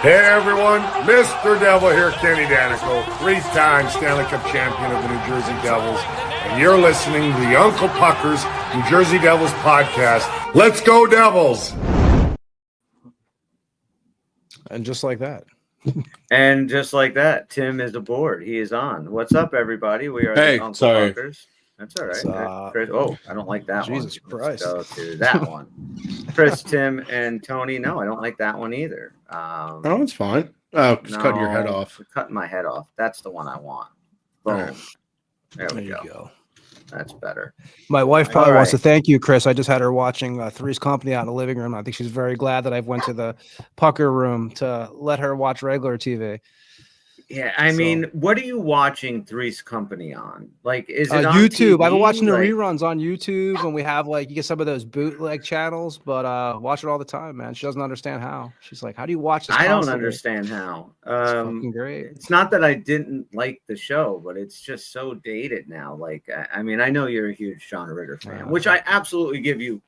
Hey everyone, Mr. Devil here, Kenny Danico, 3-time Stanley Cup champion of the New Jersey Devils, and you're listening to the Uncle Puckers New Jersey Devils podcast. Let's go Devils! And just like that. And just like that, Tim is aboard. He is on. What's up, everybody? We are the Uncle Puckers. That's all right. Chris, I don't like that one. Jesus Christ. Let's go to that one. Chris, Tim, and Tony. No, I don't like that one either. Oh, it's fine. Oh, just cutting your head off. Cutting my head off. That's the one I want. Boom. Right. There we you go. go. That's better. My wife probably All wants to right. thank you, Chris. I just had her watching Three's Company out in the living room. I think she's very glad that I've went to the pucker room to let her watch regular TV. Yeah, I mean, what are you watching Three's Company on? Like, is it on YouTube? TV? I've been watching the Like, reruns on YouTube, and we have you get some of those bootleg channels, but watch it all the time, man. She doesn't understand how. She's like, "How do you watch this?" I don't constantly?" understand how. It's fucking great. It's not that I didn't like the show, but it's just so dated now. Like, I mean, I know you're a huge John Ritter fan, which I absolutely give you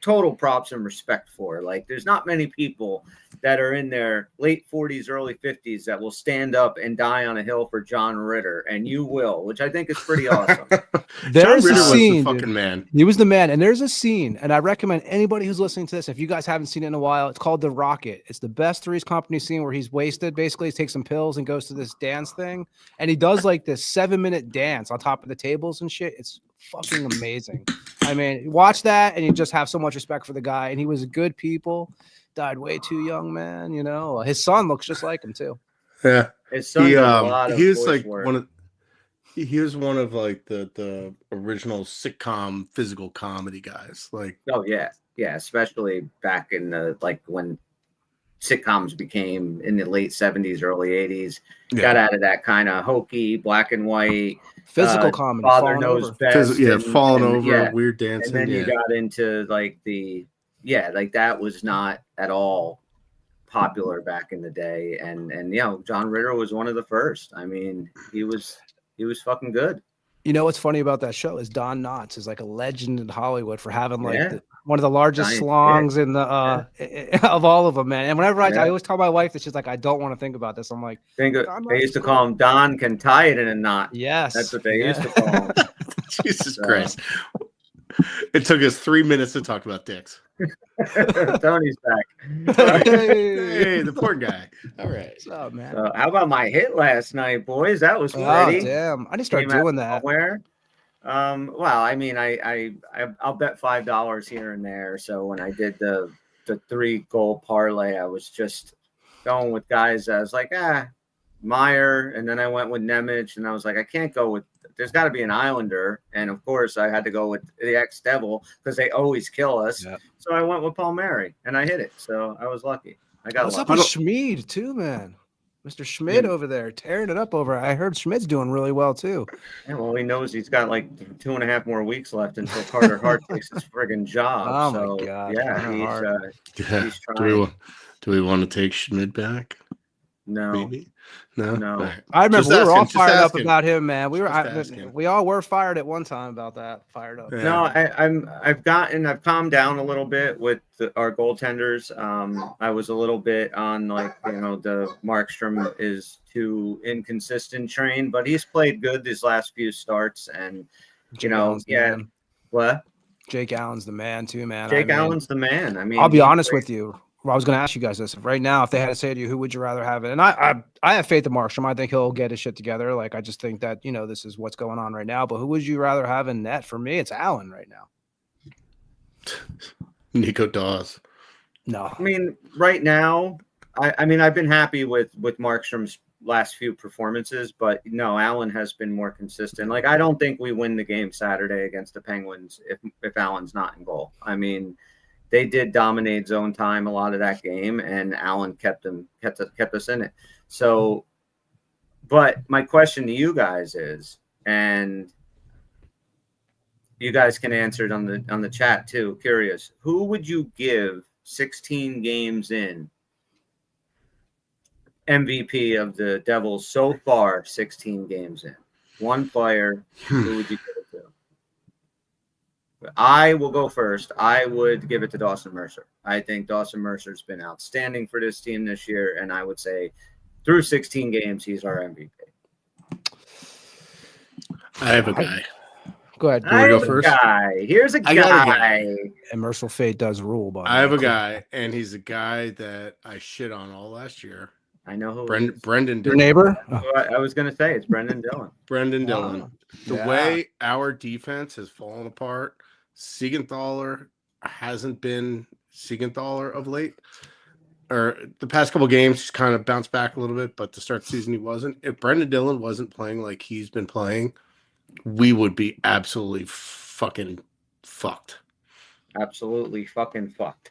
total props and respect for. Like, there's not many people that are in their late 40s, early 50s that will stand up and die on a hill for John Ritter, and you will, which I think is pretty awesome. There's John Ritter a scene, was the fucking dude. man. He was the man, and there's a scene, and I recommend anybody who's listening to this, if you guys haven't seen it in a while, it's called The Rocket. It's the best Three's Company scene where he's wasted. Basically, he takes some pills and goes to this dance thing, and he does like this 7-minute dance on top of the tables and shit. It's fucking amazing. I mean, watch that, and you just have so much respect for the guy. And he was a good people. Died way too young, man. You know, his son looks just like him too. Yeah, His son does a lot of he was voice like work. he was one of like the original sitcom physical comedy guys. Like, Oh yeah, especially back in the when sitcoms became in the late 70s, early 80s. Got out of that kind of hokey black and white Physical comedy. Father Falling Knows Over. Best. falling over, yeah. weird dancing. And then you got into that was not at all popular back in the day. And John Ritter was one of the first. I mean, he was fucking good. You know what's funny about that show is Don Knotts is like a legend in Hollywood for having Yeah. one of the largest Giant slongs in the of all of them, man. And whenever I always tell my wife that, she's like, I don't want to think about this. I'm like, They Don Knotts used is to cool. call him Don can tie it in a knot. Yes, That's what they used to call him. Jesus Christ. It took us 3 minutes to talk about dicks. Tony's back. Hey, the poor guy. All right. What's up, man? How about my hit last night, boys? That was Oh, ready. damn. I need to start Came out doing that. Where? Well, I mean, I'll bet $5 here and there. So when I did the 3-goal parlay, I was just going with guys. I was like, Meyer, and then I went with Nemec, and I was like, I can't go with. There's got to be an Islander, and of course, I had to go with the ex-Devil because they always kill us. Yeah. So I went with Palmieri, and I hit it. So I was lucky. I got What's up lucky. with Schmid too, man? Mr. Schmid over there tearing it up over. I heard Schmid's doing really well too. Yeah, well, he knows he's got like 2.5 more weeks left until Carter Hart takes his friggin' job. Oh, so, my God. Yeah, he's Do trying. we want to take Schmid back? No, Maybe. No. No. All right. I remember Just we were all asking, just fired up asking. about him, man. We Just asking. we all were fired at one time about that. Fired up. Yeah. no, I've calmed down a little bit with our goaltenders. I was a little bit on the Markstrom is too inconsistent train, but he's played good these last few starts, and Jake Allen's the man. What? Jake Allen's the man too, man. Jake Allen's the man. I mean, I'll be he honest played- with you. Well, I was going to ask you guys this right now. If they had to say to you, who would you rather have it? And I have faith in Markstrom. I think he'll get his shit together. Like, I just think that, this is what's going on right now. But who would you rather have in net? For me, it's Allen right now. Nico Dawes. No. I mean, right now, I mean, I've been happy with Markstrom's last few performances, but no, Allen has been more consistent. Like, I don't think we win the game Saturday against the Penguins if Allen's not in goal. I mean, they did dominate zone time a lot of that game, and Allen kept us in it. So, but my question to you guys is, and you guys can answer it on the chat too. Curious, who would you give 16 games in MVP of the Devils so far? 16 games in, one player. Who would you give it to? I will go first. I would give it to Dawson Mercer. I think Dawson Mercer's been outstanding for this team this year, and I would say through 16 games, he's our MVP. I have a guy. Go ahead. You wanna go I have first? a guy. Here's a I got a guy. guy. And Merciful Fate does rule, but I have a guy, and he's a guy that I shit on all last year. I know who. Brendan your Dillon. neighbor. Oh, I was going to say it's Brendan Dillon. Brendan wow. Dillon. The Yeah. way our defense has fallen apart, Siegenthaler hasn't been Siegenthaler of late. Or the past couple games, he's kind of bounced back a little bit, but to start the season, he wasn't. If Brendan Dillon wasn't playing like he's been playing, we would be absolutely fucking fucked. Absolutely fucking fucked.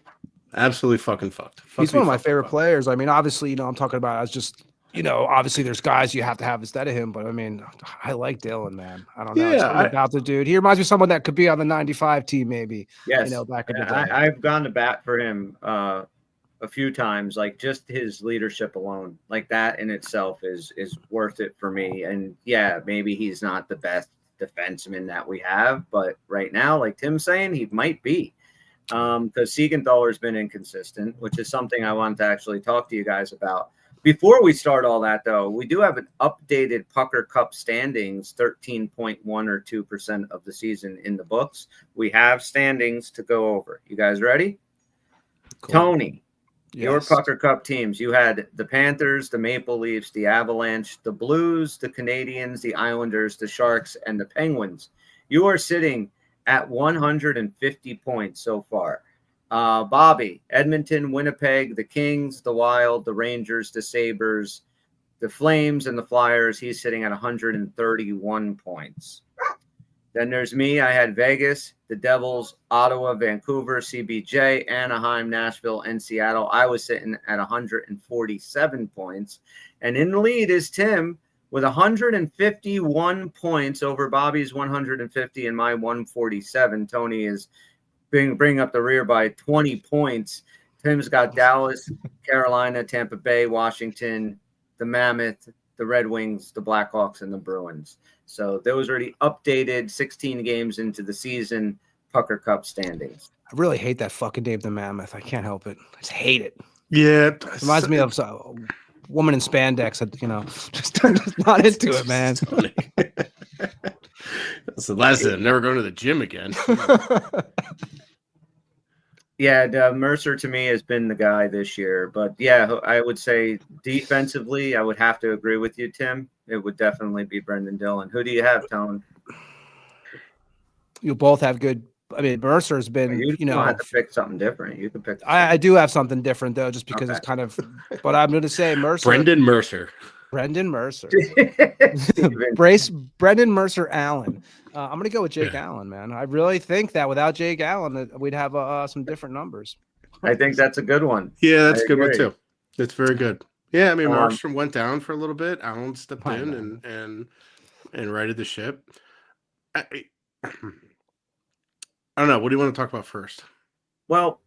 Absolutely fucking fucked. He's one of my favorite players. I mean, obviously, I'm talking about as just, obviously there's guys you have to have instead of him, but I mean, I like Dylan, man. I don't know. Yeah, Something about the dude. He reminds me of someone that could be on the 95 team, maybe. Yes. Back in the day. I've gone to bat for him a few times. Like just his leadership alone, like that in itself is worth it for me. And yeah, maybe he's not the best defenseman that we have, but right now, like Tim's saying, he might be. Because Siegenthaler's been inconsistent, which is something I wanted to actually talk to you guys about. Before we start all that, though, we do have an updated Pucker Cup standings, 13.1 or 2% of the season in the books. We have standings to go over. You guys ready? Cool. Tony, your Yes. Pucker Cup teams. You had the Panthers, the Maple Leafs, the Avalanche, the Blues, the Canadiens, the Islanders, the Sharks, and the Penguins. You are sitting at 150 points so far. Bobby, Edmonton, Winnipeg, the Kings, the Wild, the Rangers, the Sabres, the Flames, and the Flyers. He's sitting at 131 points. Then there's me. I had Vegas, the Devils, Ottawa, Vancouver, CBJ, Anaheim, Nashville, and Seattle. I was sitting at 147 points. And in the lead is Tim with 151 points over Bobby's 150 and my 147. Tony is bringing up the rear by 20 points. Tim's got Dallas, Carolina, Tampa Bay, Washington, the Mammoth, the Red Wings, the Blackhawks, and the Bruins. So those are the updated 16 games into the season Pucker Cup standings. I really hate that fucking Dave the Mammoth. I can't help it. I just hate it. Yeah. Reminds me of a woman in spandex. Just not into it, man. That's the last thing. I'm never going to the gym again. Yeah, Mercer to me has been the guy this year. But yeah, I would say defensively, I would have to agree with you, Tim. It would definitely be Brendan Dillon. Who do you have, Tone? You both have good. I mean, Mercer's been, You don't have to pick something different. You can pick. I do have something different though, just because Okay. it's kind of. But I'm going to say Mercer. Brendan Mercer. Brendan Mercer. Steven. Brendan Mercer Allen. I'm going to go with Jake Allen, man. I really think that without Jake Allen, that we'd have some different numbers. I think that's a good one. Yeah, that's I a good one agree. too. That's very good. Yeah, I mean, Um, Markstrom went down for a little bit. Allen stepped I in know. and righted the ship. I don't know. What do you want to talk about first? Well,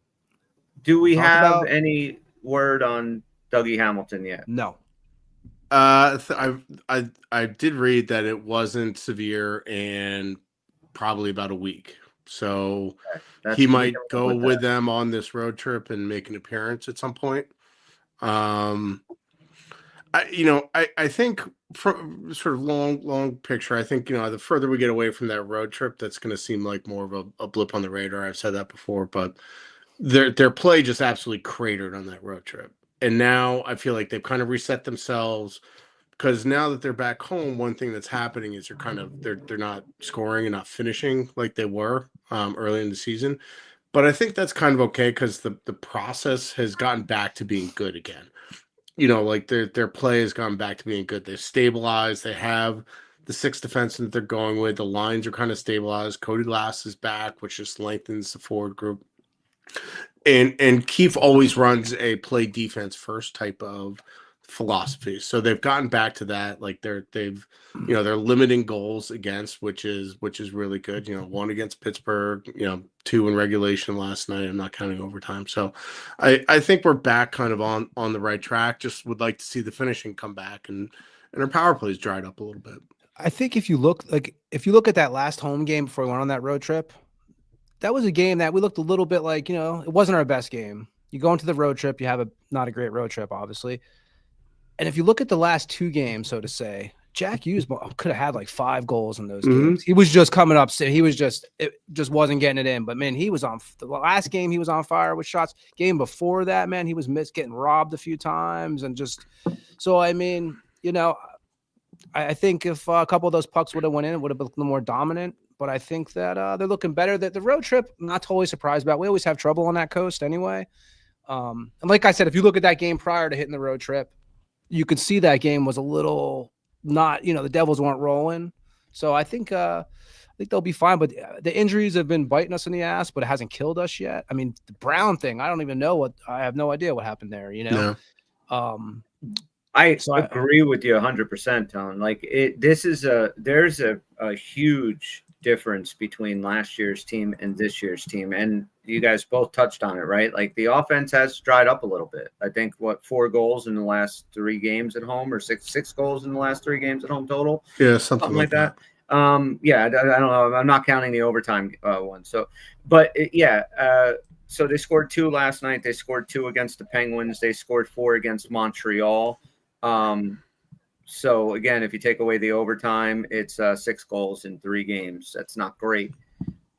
do we Talk have about- any word on Dougie Hamilton yet? No. I did read that it wasn't severe and probably about a week. So That's- he we might can go live with that. them on this road trip and make an appearance at some point. I think from sort of long picture, I think, the further we get away from that road trip, that's going to seem like more of a blip on the radar. I've said that before, but their play just absolutely cratered on that road trip. And now I feel like they've kind of reset themselves, because now that they're back home, one thing that's happening is they're not scoring and not finishing like they were early in the season. But I think that's kind of okay, because the process has gotten back to being good again. Like their play has gone back to being good. They've stabilized. They have the 6 defensemen that they're going with. The lines are kind of stabilized. Cody Glass is back, which just lengthens the forward group. And Keefe always runs a play defense first type of philosophy. So they've gotten back to that. Like they're limiting goals against, which is really good. 1 against Pittsburgh, 2 in regulation last night. I'm not counting overtime. So I think we're back kind of on the right track. Just would like to see the finishing come back, and our power plays dried up a little bit. I think if you look at that last home game before we went on that road trip, that was a game that we looked a little bit like, it wasn't our best game. You go into the road trip, you have not a great road trip, obviously. And if you look at the last 2 games, so to say, Jack Hughes could have had like 5 goals in those games. He was just coming up. It just wasn't getting it in. But man, he was on the last game. He was on fire with shots. Game before that, man, he was getting robbed a few times. And just, so, I mean, I think if a couple of those pucks would have went in, it would have been a little more dominant. But I think that they're looking better. That the road trip, I'm not totally surprised about. We always have trouble on that coast anyway. And like I said, if you look at that game prior to hitting the road trip, you could see that game was a little not, the Devils weren't rolling. So I think they'll be fine. But the injuries have been biting us in the ass, but it hasn't killed us yet. I mean, the Brown thing, I don't even know I have no idea what happened there, No. I agree with you 100%, Tone. Like there's a huge difference between last year's team and this year's team. And you guys both touched on it, right? Like the offense has dried up a little bit. I think 4 goals in the last 3 games at home, or six goals in the last 3 games at home total. Yeah, something like that. Yeah, I don't know. I'm not counting the overtime one. So, but so they scored 2 last night. They scored 2 against the Penguins. They scored 4 against Montreal. So again, if you take away the overtime, it's 6 goals in 3 games. That's not great,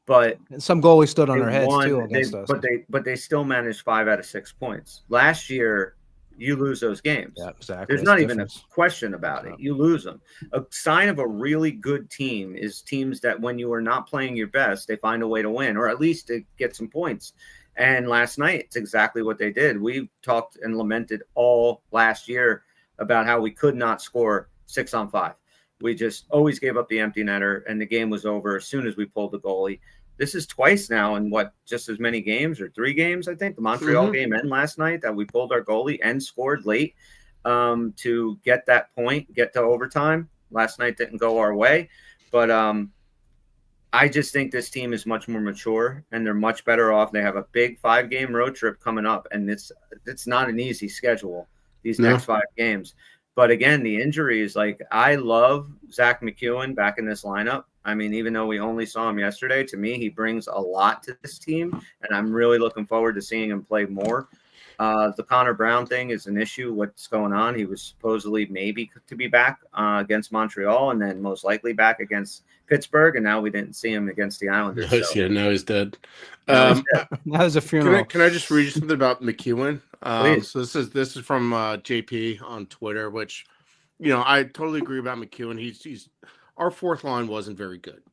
but some goalies stood on their heads too against us. But they still managed 5 out of 6 points. Last year, you lose those games. Yeah, exactly. There's not even a question about it. You lose them. A sign of a really good team is teams that when you are not playing your best, they find a way to win, or at least to get some points. And last night, it's exactly what they did. We talked and lamented all last year about how we could not score 6-on-5. We just always gave up the empty netter, and the game was over as soon as we pulled the goalie. This is twice now in just as many games, or 3 games, I think, the Montreal game and last night, that we pulled our goalie and scored late to get that point, get to overtime. Last night didn't go our way, but I just think this team is much more mature, and they're much better off. They have a big 5-game road trip coming up, and it's not an easy schedule, these next 5 games. But again, the injuries, like I love Zach McEwen back in this lineup. I mean, even though we only saw him yesterday, to me, he brings a lot to this team, and I'm really looking forward to seeing him play more. The Connor Brown thing is an issue. What's going on? He was supposedly maybe to be back against Montreal, and then most likely back against Pittsburgh, and now we didn't see him against the Islanders. Yeah, now he's dead. That was a funeral. Can I just read you something about McEwen? So this is from JP on Twitter, which, I totally agree about McEwen. He's our 4th line wasn't very good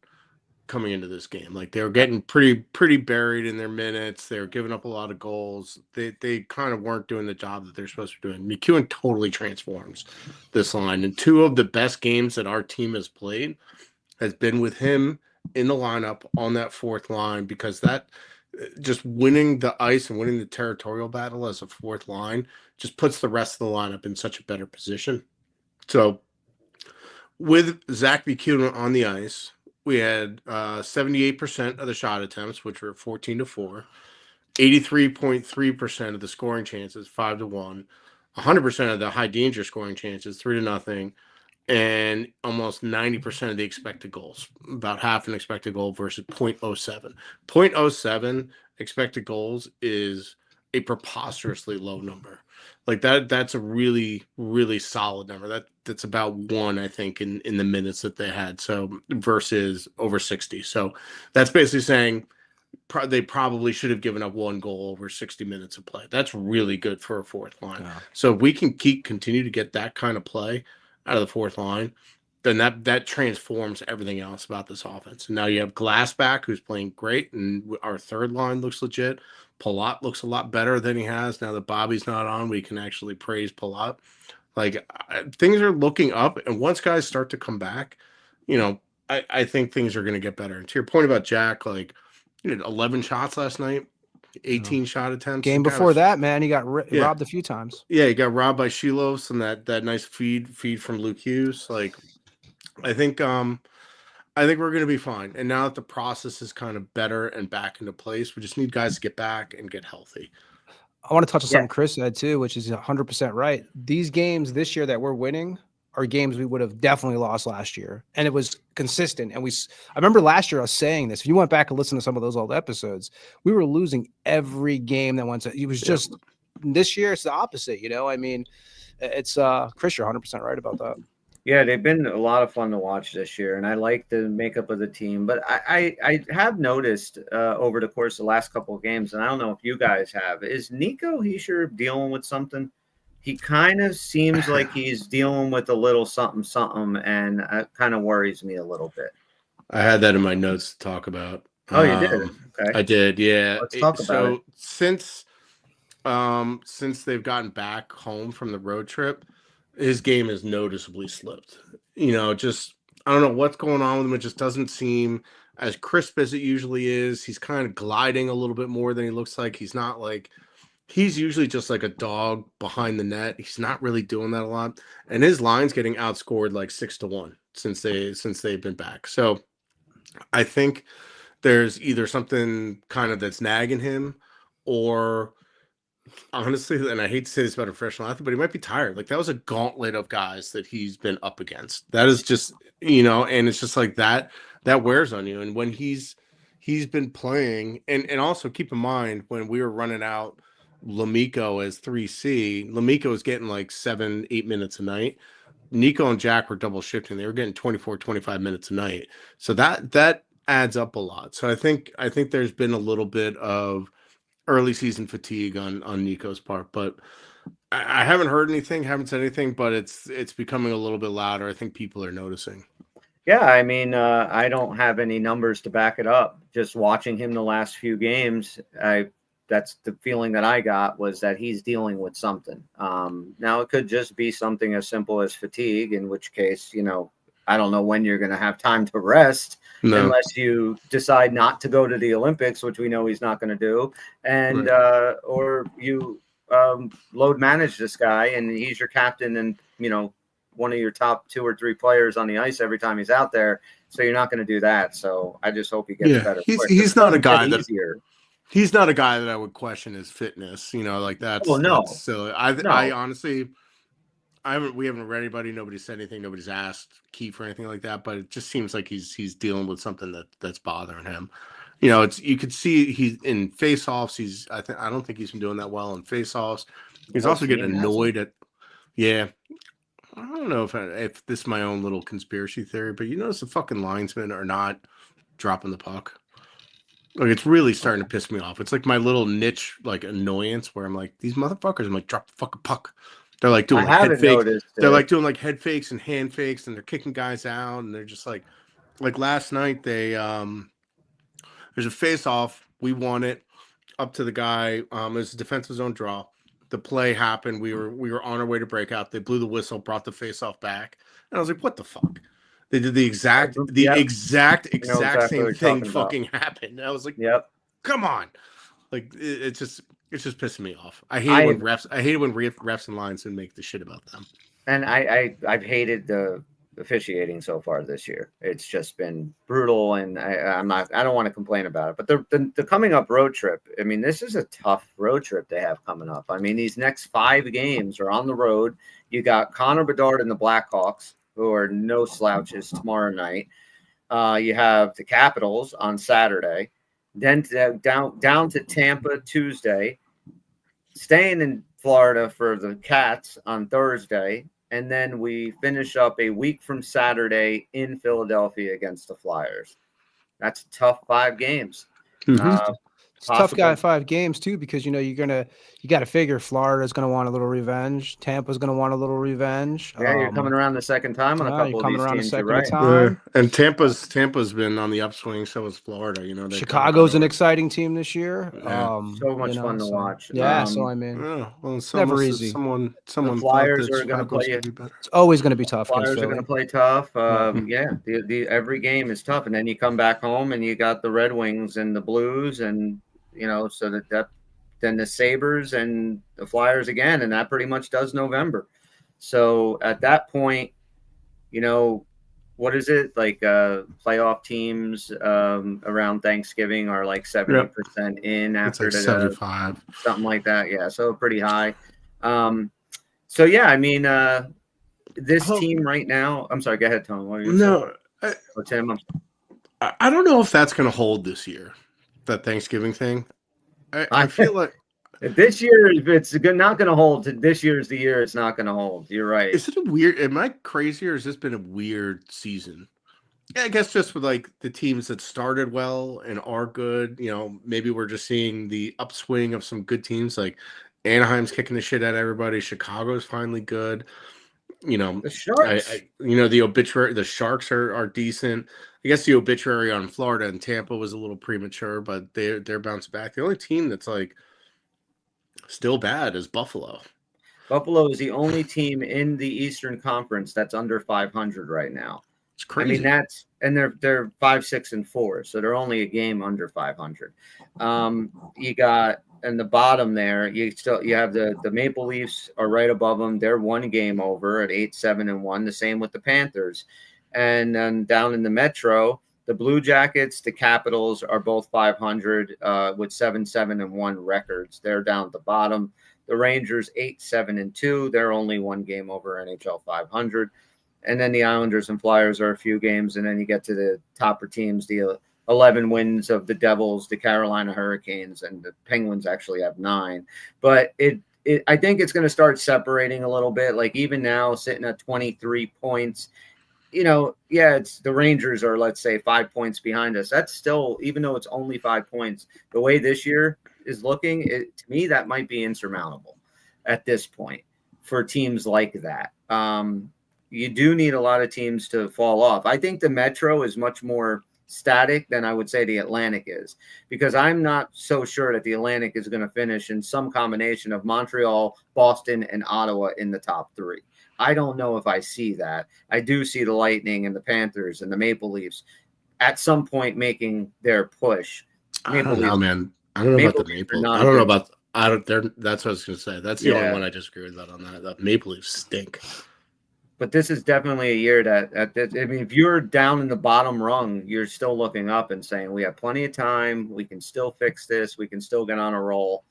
coming into this game. Like they were getting pretty buried in their minutes. They were giving up a lot of goals. They kind of weren't doing the job that they're supposed to be doing. McEwen totally transforms this line. And 2 of the best games that our team has played has been with him in the lineup on that 4th line, because that just winning the ice and winning the territorial battle as a 4th line just puts the rest of the lineup in such a better position. So with Zach McEwen on the ice, we had 78% of the shot attempts, which were 14-4, 83.3% of the scoring chances, 5-1, 100% of the high danger scoring chances, 3-0, and almost 90% of the expected goals, about half an expected goal versus 0.07. 0.07 expected goals is a preposterously low number. Like that's a really, really solid number. That's about 1, I think, in the minutes that they had. So versus over 60. So that's basically saying they probably should have given up 1 goal over 60 minutes of play. That's really good for a 4th line. Yeah. So if we can continue to get that kind of play out of the 4th line, then that transforms everything else about this offense. And now you have Glassback, who's playing great, and our 3rd line looks legit. Palat looks a lot better than he has. Now that Bobby's not on, we can actually praise Palat. Like, things are looking up, and once guys start to come back, I think things are going to get better. And to your point about Jack, like, he had 11 shots last night, 18 shot attempts. Game before that, man, he got robbed a few times. Yeah, he got robbed by Shilos and that nice feed from Luke Hughes. Like, I think we're going to be fine. And now that the process is kind of better and back into place, we just need guys to get back and get healthy. I want to touch on something Chris said too, which is 100% right. These games this year that we're winning, are games we would have definitely lost last year, and it was consistent. And I remember last year I was saying this. If you went back and listened to some of those old episodes, we were losing every game that went. It was just this year. It's the opposite. I mean, it's Chris, you're 100% right about that. Yeah, they've been a lot of fun to watch this year, and I like the makeup of the team. But I have noticed over the course of the last couple of games, and I don't know if you guys have, is Nico Hischier dealing with something? He kind of seems like he's dealing with a little something, and it kind of worries me a little bit. I had that in my notes to talk about. Oh, you did? Okay. I did, yeah. Let's talk about it. Since they've gotten back home from the road trip, his game has noticeably slipped. Just I don't know what's going on with him. It just doesn't seem as crisp as it usually is. He's kind of gliding a little bit more than he looks like. He's not like he's usually just like a dog behind the net. He's not really doing that a lot. And his line's getting outscored like 6-1 since they've been back. So I think there's either something kind of that's nagging him, or honestly, and I hate to say this about a professional athlete, but he might be tired. Like that was a gauntlet of guys that he's been up against. That is just, and it's just like that wears on you. And when he's been playing, and also keep in mind when we were running out Lamico as 3C, Lamico was getting like 7-8 minutes a night. Nico and Jack were double shifting. They were getting 24-25 minutes a night. So that adds up a lot. So I think there's been a little bit of early season fatigue on Nico's part, but I haven't heard anything, haven't said anything, but it's becoming a little bit louder. I think people are noticing. Yeah, I mean, I don't have any numbers to back it up. Just watching him the last few games, that's the feeling that I got, was that he's dealing with something. Now it could just be something as simple as fatigue, in which case, I don't know when you're going to have time to rest unless you decide not to go to the Olympics, which we know he's not going to do. And, or you load manage this guy and he's your captain and, one of your top 2 or 3 players on the ice every time he's out there. So you're not going to do that. So I just hope he gets better. He's not a guy he's not a guy that I would question his fitness, like that. Well, no. So I honestly, we haven't read anybody. Nobody said anything. Nobody's asked Keith for anything like that. But it just seems like he's dealing with something that's bothering him. You could see he's in face-offs. I don't think he's been doing that well in face-offs. He's also getting annoyed at. Yeah, I don't know if this is my own little conspiracy theory, but the fucking linesmen are not dropping the puck. Like it's really starting to piss me off. It's like my little niche like annoyance where I'm like, these motherfuckers. I'm like, drop the fucking puck. They're like doing head fakes. They're like doing like head fakes and hand fakes, and they're kicking guys out, and they're just like last night they there's a face off. We won it up to the guy. It was a defensive zone draw. The play happened. We were on our way to break out. They blew the whistle, brought the face off back, and I was like, what the fuck? They did the exact same thing fucking happened. And I was like, yep, come on. Like it's just pissing me off. I hate when refs and linesmen make the shit about them. And I've hated the officiating so far this year. It's just been brutal, and I don't want to complain about it. But the coming up road trip, I mean, this is a tough road trip they have coming up. I mean, these next 5 games are on the road. You got Connor Bedard and the Blackhawks, who are no slouches, tomorrow night. You have the Capitals on Saturday, then down to Tampa Tuesday, staying in Florida for the Cats on Thursday, and then we finish up a week from Saturday in Philadelphia against the Flyers. That's a tough 5 games. Mm-hmm. It's tough guy 5 games too, because you got to figure Florida's going to want a little revenge. Tampa's going to want a little revenge. Yeah, you're coming around the second time on a couple of these teams. Right. Time. Yeah. And Tampa's been on the upswing. So is Florida. Chicago's an exciting team this year. Yeah. So much fun to watch. Yeah, so I mean, it's never easy. Someone the Flyers are going to play. It's always going to be tough. Flyers are going to play tough. The every game is tough, and then you come back home and you got the Red Wings and the Blues and. So that then the Sabres and the Flyers again, and that pretty much does November. So at that point, what is it like? Playoff teams around Thanksgiving are like 70% in after it's like 75, something like that. Yeah, so pretty high. So yeah, I mean, this Oh. team right now. I'm sorry. Go ahead, Tom. What are you No, or Tim? I don't know if that's going to hold this year. That Thanksgiving thing. I feel like This year, if it's not going to hold, this year's the year it's not going to hold. You're right. is it a weird? Am I crazy or has this been a weird season? Yeah, I guess just with like the teams that started well and are good, maybe we're just seeing the upswing of some good teams. Like Anaheim's kicking the shit out of everybody. Chicago's finally good. The Sharks. The obituary, the Sharks are decent. I guess the obituary on Florida and Tampa was a little premature, but they're bouncing back. The only team that's like still bad is Buffalo. Buffalo is the only team in the Eastern Conference that's under 500 right now. It's crazy. I mean, they're 5, 6, and 4, so they're only a game under 500. You got in the bottom there. You have the Maple Leafs are right above them. They're one game over at 8, 7, and 1. The same with the Panthers, and then down in the Metro, the Blue Jackets, the Capitals are both 500 with 7, 7, and 1 records. They're down at the bottom. The Rangers 8, 7, and 2. They're only one game over NHL 500. And then the Islanders and Flyers are a few games, and then you get to the topper teams, the 11 wins of the Devils, the Carolina Hurricanes, and the Penguins actually have 9. But I think it's going to start separating a little bit. Like even now, sitting at 23 points, it's the Rangers are, let's say, 5 points behind us. That's still, even though it's only 5 points, the way this year is looking, to me, that might be insurmountable at this point for teams like that. You do need a lot of teams to fall off. I think the Metro is much more static than I would say the Atlantic is, because I'm not so sure that the Atlantic is going to finish in some combination of Montreal, Boston, and Ottawa in the top 3. I don't know if I see that. I do see the Lightning and the Panthers and the Maple Leafs at some point making their push. I don't know, man. I don't know about the Maple. I don't know about. That's what I was going to say. That's the only one I disagree with that on that. The Maple Leafs stink. But this is definitely a year that if you're down in the bottom rung, you're still looking up and saying, we have plenty of time. We can still fix this. We can still get on a roll.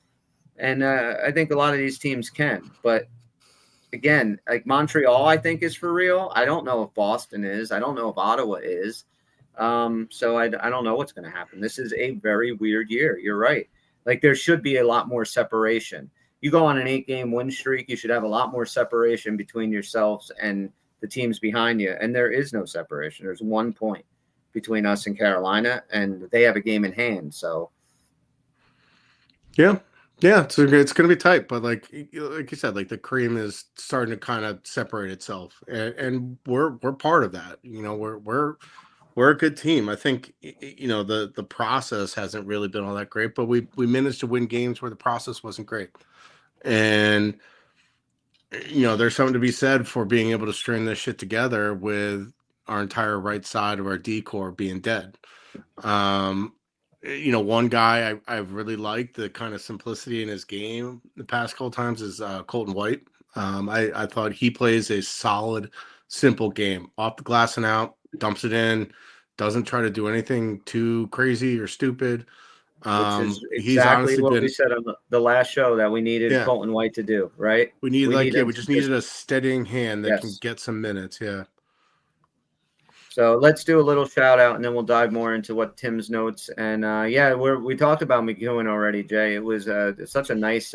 And I think a lot of these teams can. But again, like Montreal, I think is for real. I don't know if Boston is. I don't know if Ottawa is. So I don't know what's going to happen. This is a very weird year. You're right. Like there should be a lot more separation. You go on an 8-game win streak, you should have a lot more separation between yourselves and the teams behind you. And there is no separation. There's 1 point between us and Carolina, and they have a game in hand. So, yeah, it's going to be tight. But like you said, like the cream is starting to kind of separate itself, and we're part of that. We're a good team. I think the process hasn't really been all that great, but we managed to win games where the process wasn't great. And there's something to be said for being able to string this shit together with our entire right side of our D-core being dead. One guy I've really liked the kind of simplicity in his game the past couple times is Colton White. I thought he plays a solid, simple game, off the glass and out, dumps it in, doesn't try to do anything too crazy or stupid. Which is he's exactly honestly what been, we said on the last show that we needed Colton White to do, right? We just needed a steadying hand that can get some minutes. Yeah. So let's do a little shout out and then we'll dive more into what Tim's notes. And we talked about McEwen already, Jay. It was such a nice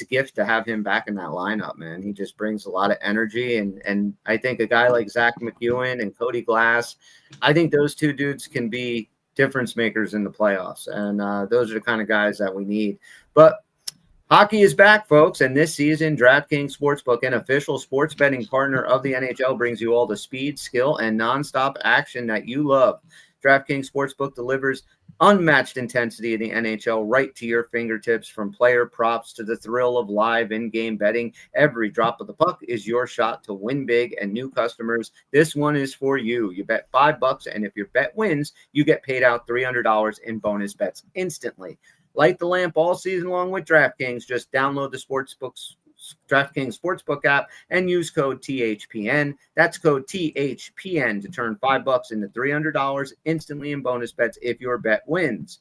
gift to have him back in that lineup, man. He just brings a lot of energy. And I think a guy like Zach McEwen and Cody Glass, I think those two dudes can be difference makers in the playoffs. And those are the kind of guys that we need. But hockey is back, folks. And this season, DraftKings Sportsbook, an official sports betting partner of the NHL, brings you all the speed, skill, and nonstop action that you love. DraftKings Sportsbook delivers unmatched intensity of the NHL right to your fingertips, from player props to the thrill of live in-game betting. Every drop of the puck is your shot to win big, and new customers, this one is for you. You bet $5, and if your bet wins, you get paid out $300 in bonus bets instantly. Light the lamp all season long with DraftKings. Just download the DraftKings Sportsbook app and use code THPN. That's code THPN to turn $5 into $300 instantly in bonus bets if your bet wins.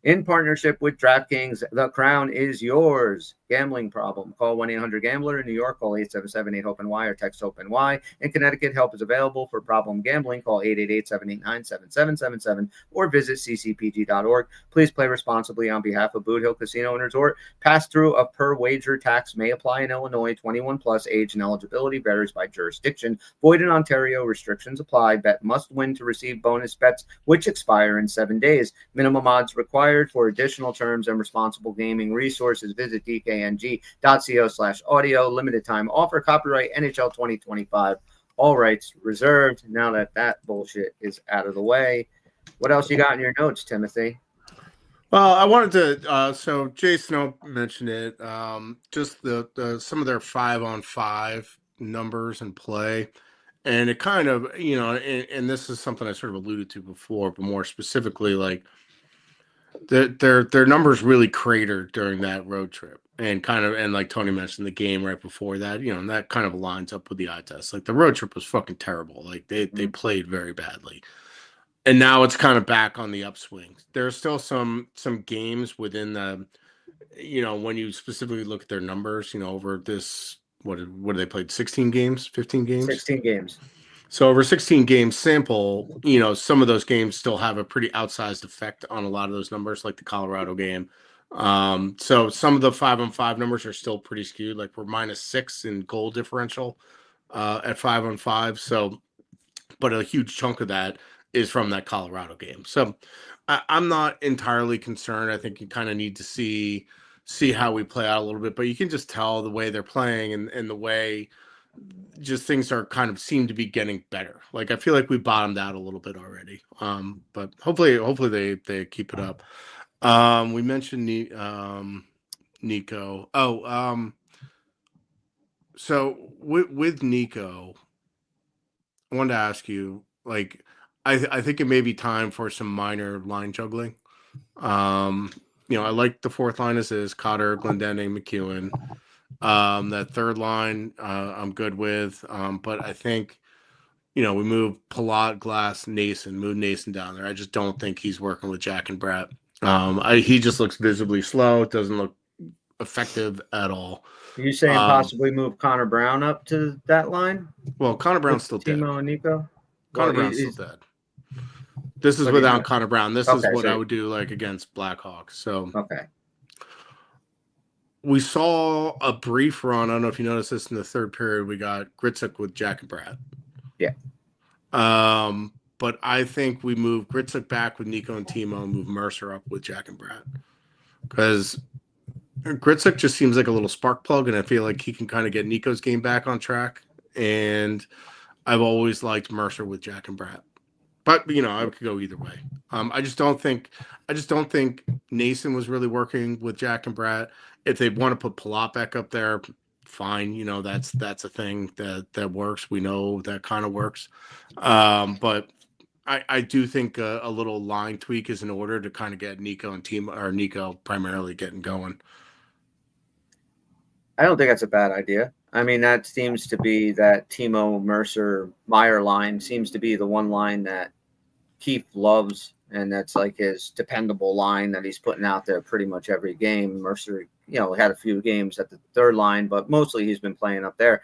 In partnership with DraftKings, the crown is yours. Gambling problem? Call 1-800-GAMBLER. In New York, call 877-8-HOPE-NY or text HOPE-NY. In Connecticut, help is available for problem gambling. Call 888-789-7777 or visit ccpg.org. Please play responsibly on behalf of Boot Hill Casino and Resort. Pass-through of per-wager tax may apply in Illinois. 21 plus, age and eligibility varies by jurisdiction. Void in Ontario. Restrictions apply. Bet must win to receive bonus bets, which expire in 7 days. Minimum odds required. For additional terms and responsible gaming resources, visit dkng.co/audio. Limited time offer. Copyright NHL 2025. All rights reserved. Now that bullshit is out of the way, what else you got in your notes, Timothy? Well, I wanted to. So Jason mentioned it. Just the some of their 5-on-5 numbers and play, and it kind of and this is something I sort of alluded to before, but more specifically, like their numbers really cratered during that road trip, and like Tony mentioned, the game right before that, and that kind of lines up with the eye test. Like the road trip was fucking terrible. Like they played very badly. And now it's kind of back on the upswing. There's still some games within the, when you specifically look at their numbers, over this, what do they played? 16 games, 15 games? 16 games. So over 16 games sample, some of those games still have a pretty outsized effect on a lot of those numbers, like the Colorado game. So some of the 5-on-5 numbers are still pretty skewed. Like we're -6 in goal differential at 5-on-5. So, but a huge chunk of that is from that Colorado game. So I'm not entirely concerned. I think you kind of need to see how we play out a little bit, but you can just tell the way they're playing and the way just things are kind of seem to be getting better. Like I feel like we bottomed out a little bit already. But hopefully they keep it up. We mentioned Nico. So with Nico, I wanted to ask you, like, I think it may be time for some minor line juggling. I like the fourth line as is: Cotter, Glendening, McEwen. That third line, I'm good with. But I think, we move Palat, Glass, Nason, move Nason down there. I just don't think he's working with Jack and Brett. He just looks visibly slow. It doesn't look effective at all. Are you saying possibly move Connor Brown up to that line? Well, Connor Brown's still dead. Timo and Nico? Connor Brown's still dead. This is without Connor Brown. This is what I would do like against Blackhawks. So okay. We saw a brief run. I don't know if you noticed this in the third period. We got Gritsuk with Jack and Brad. Yeah. But I think we move Gritsuk back with Nico and Timo and move Mercer up with Jack and Brad. Because Gritsuk just seems like a little spark plug, and I feel like he can kind of get Nico's game back on track. And I've always liked Mercer with Jack and Brad. But I could go either way. I just don't think Nason was really working with Jack and Brad. If they want to put Palat back up there, fine. That's a thing that works. We know that kind of works. But I do think a little line tweak is in order to kind of get Nico and Nico primarily getting going. I don't think that's a bad idea. I mean, that seems to be that Timo, Mercer, Meyer line seems to be the one line that Keefe loves, and that's like his dependable line that he's putting out there pretty much every game. Mercer, had a few games at the third line, but mostly he's been playing up there.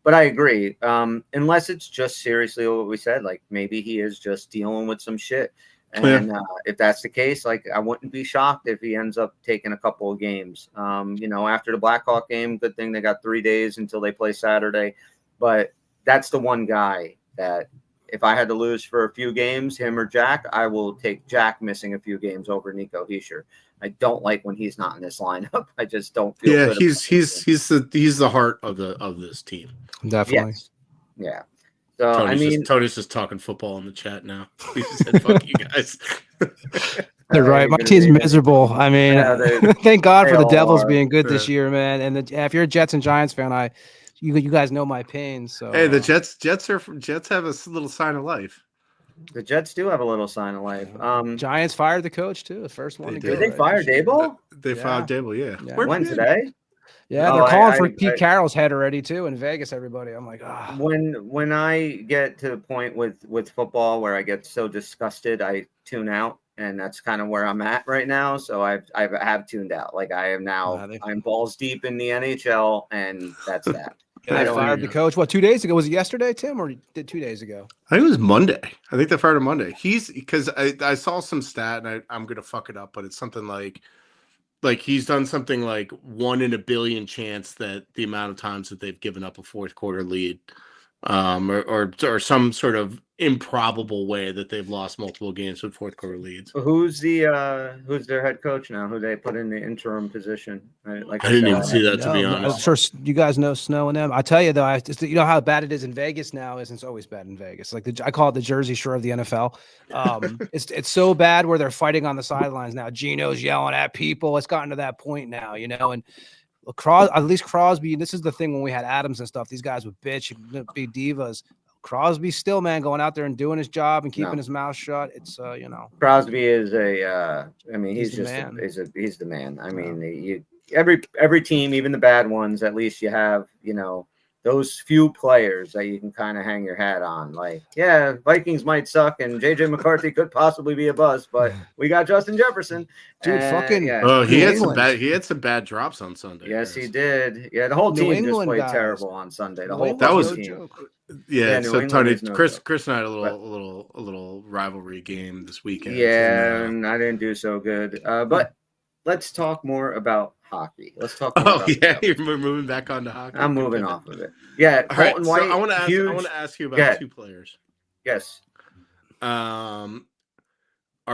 But I agree. Unless it's just seriously what we said, like maybe he is just dealing with some shit. And if that's the case, like I wouldn't be shocked if he ends up taking a couple of games. After the Blackhawk game, good thing they got 3 days until they play Saturday. But that's the one guy that if I had to lose for a few games, him or Jack, I will take Jack missing a few games over Nico Hischier. I don't like when he's not in this lineup. I just don't feel good. He's the heart of this team. Definitely. Yes. Yeah. So Tony's just talking football in the chat now. He said, "Fuck you guys." They're right. My team's miserable. I mean, thank God for the Devils being good this year, man. And if you're a Jets and Giants fan, you guys know my pain. So hey, the Jets have a little sign of life. The Jets do have a little sign of life. Giants fired the coach too. The first one. Did they fire Daboll? They fired Daboll. Yeah. When today? Yeah, they're calling for Pete Carroll's head already too in Vegas. Everybody, I'm like, When I get to the point with football where I get so disgusted, I tune out. and that's kind of where I'm at right now. So I have tuned out. Like I am now, Nah, they- I'm balls deep in the NHL, and that's that. Yeah, I they don't fired the coach. What, 2 days ago? Was it yesterday, Tim, or did 2 days ago? I think it was Monday. I think they fired him Monday. He's because I saw some stat and I'm gonna fuck it up, but it's something like he's done something like 1 in a billion chance that the amount of times that they've given up a fourth quarter lead, or some sort of improbable way that they've lost multiple games with fourth quarter leads. Who's their head coach now? Who they put in the interim position? Right? Like I didn't even said, see that, to be No, honest. I'm sure you guys know Snow and them. I tell you though, you know how bad it is in Vegas now. It's always bad in Vegas. Like I call it the Jersey Shore of the NFL. It's so bad where they're fighting on the sidelines now. Gino's yelling at people. It's gotten to that point now, and at least Crosby. This is the thing when we had Adams and stuff. These guys would bitch, be divas. Crosby still, man, going out there and doing his job and keeping his mouth shut. It's Crosby is a. I mean, he's the just man. He's the man. I mean, every team, even the bad ones, at least you have those few players that you can kind of hang your hat on. Like, yeah, Vikings might suck, and JJ McCarthy could possibly be a bust, but we got Justin Jefferson, dude. Oh, he New had England. some bad drops on Sunday. Yes, Chris. he did. Yeah, the whole New team England just played guys. terrible on Sunday. The New whole England's that was- fucking no team. joke. Yeah, New so England Tony, is no Chris joke. and I had a little rivalry game this weekend. Yeah, and, and I didn't do so good. But let's talk more about hockey. Let's talk more oh about the yeah, Devils. you're moving back onto hockey. I'm moving off of it. Yeah, All right, Colton so White. I want to ask. huge. I want to ask you about Yeah. 2 players. Yes. Are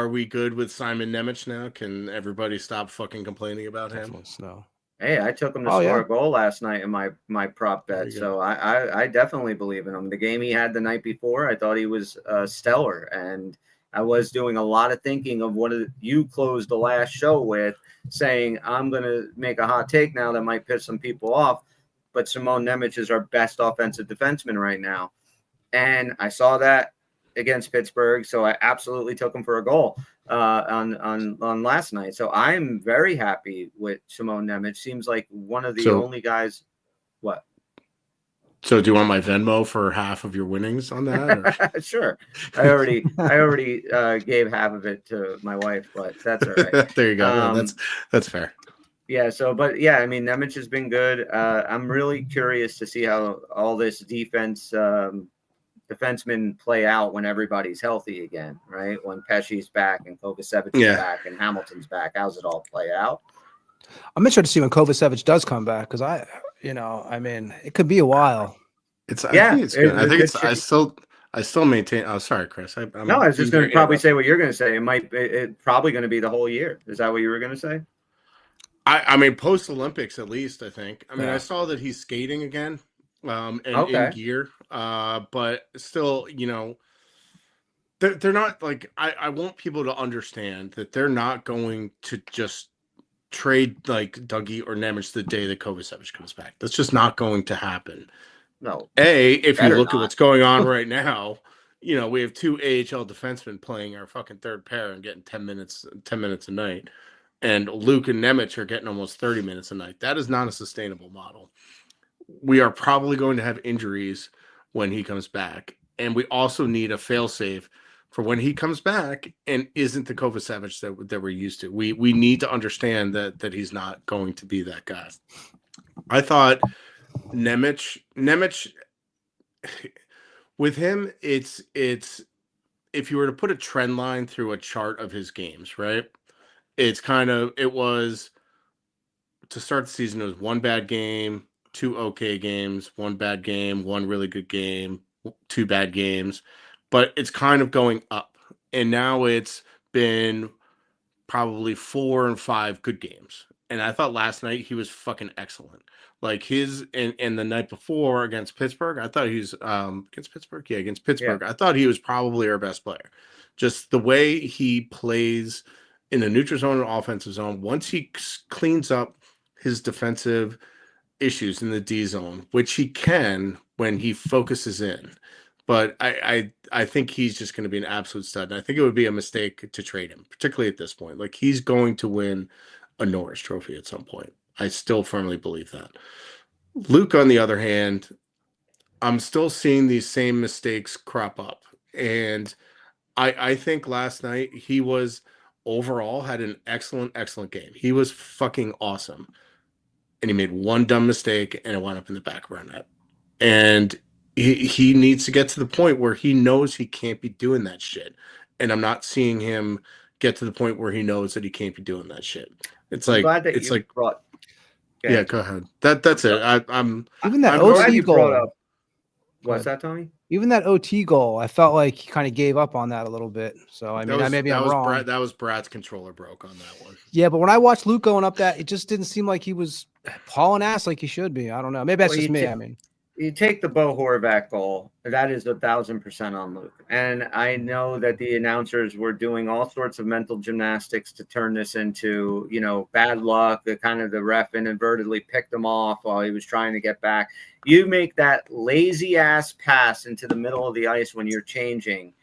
we good with Simon Nemec now? Can everybody stop fucking complaining about him? Definitely Snow. Hey, I took him to Oh, score yeah. a goal last night in my prop There bet, you so I definitely believe in him. The game he had the night before, I thought he was stellar, and I was doing a lot of thinking of what you closed the last show with, saying I'm going to make a hot take now that might piss some people off, but Simon Nemec is our best offensive defenseman right now, and I saw that against Pittsburgh, so I absolutely took him for a goal on last night. So I'm very happy with Simon Nemec. Seems like one of the only guys. What? So, do you want my Venmo for half of your winnings on that? Or? Sure. I already gave half of it to my wife, but that's all right. There you go. No, that's fair. Yeah. So, but yeah, I mean, Nemec has been good. I'm really curious to see how all this defensemen play out when everybody's healthy again, right? When Pesci's back and Kovacevic is back and Hamilton's back, how's it all play out? I'm interested to see when Kovacevic does come back because it could be a while. I think it's good. I think it's. I still maintain. Oh, sorry, Chris. I was just going to probably say what you're going to say. It's probably going to be the whole year. Is that what you were going to say? I mean, post Olympics at least. I think. I mean, Yeah. I saw that he's skating again, in gear. But still, they're not like. I want people to understand that they're not going to just trade like Dougie or Nemec the day that Kovacevic comes back. That's just not going to happen. No. If you look not. at what's going on right now, we have 2 AHL defensemen playing our fucking third pair and getting 10 minutes a night. And Luke and Nemec are getting almost 30 minutes a night. That is not a sustainable model. We are probably going to have injuries when he comes back. And we also need a fail-safe for when he comes back and isn't the Kovacevic that we're used to. We need to understand that he's not going to be that guy. I thought Nemec with him, it's if you were to put a trend line through a chart of his games, right? It was to start the season, it was 1 bad game, 2 okay games, 1 bad game, 1 really good game, 2 bad games, but it's kind of going up. And now it's been probably 4 and 5 good games. And I thought last night he was fucking excellent. Like and the night before against Pittsburgh, I thought he was against Pittsburgh. Yeah, against Pittsburgh. Yeah. I thought he was probably our best player. Just the way he plays in the neutral zone and offensive zone. Once he cleans up his defensive issues in the D zone, which he can when he focuses in. But I think he's just going to be an absolute stud. And I think it would be a mistake to trade him, particularly at this point. Like, he's going to win a Norris Trophy at some point. I still firmly believe that. Luke, on the other hand, I'm still seeing these same mistakes crop up. And I think last night he was overall had an excellent game. He was fucking awesome. And he made one dumb mistake and it wound up in the back of our net. And he needs to get to the point where he knows he can't be doing that shit. And I'm not seeing him get to the point where he knows that he can't be doing that shit. It's I'm like glad that it's you like brought. yeah, go ahead. That's it. I'm Even that I'm glad OT you brought goal. up. What's that, Tony? Even that OT goal, I felt like he kind of gave up on that a little bit. So I mean, maybe I'm wrong. That was Brad's controller broke on that one. Yeah, but when I watched Luke going up that, it just didn't seem like he was hauling ass like he should be. I don't know. Maybe that's Well, just you me. ta- I mean, You take the Bo Horvath goal, that is 1,000% on Luke. And I know that the announcers were doing all sorts of mental gymnastics to turn this into, bad luck. The ref inadvertently picked him off while he was trying to get back. You make that lazy ass pass into the middle of the ice when you're changing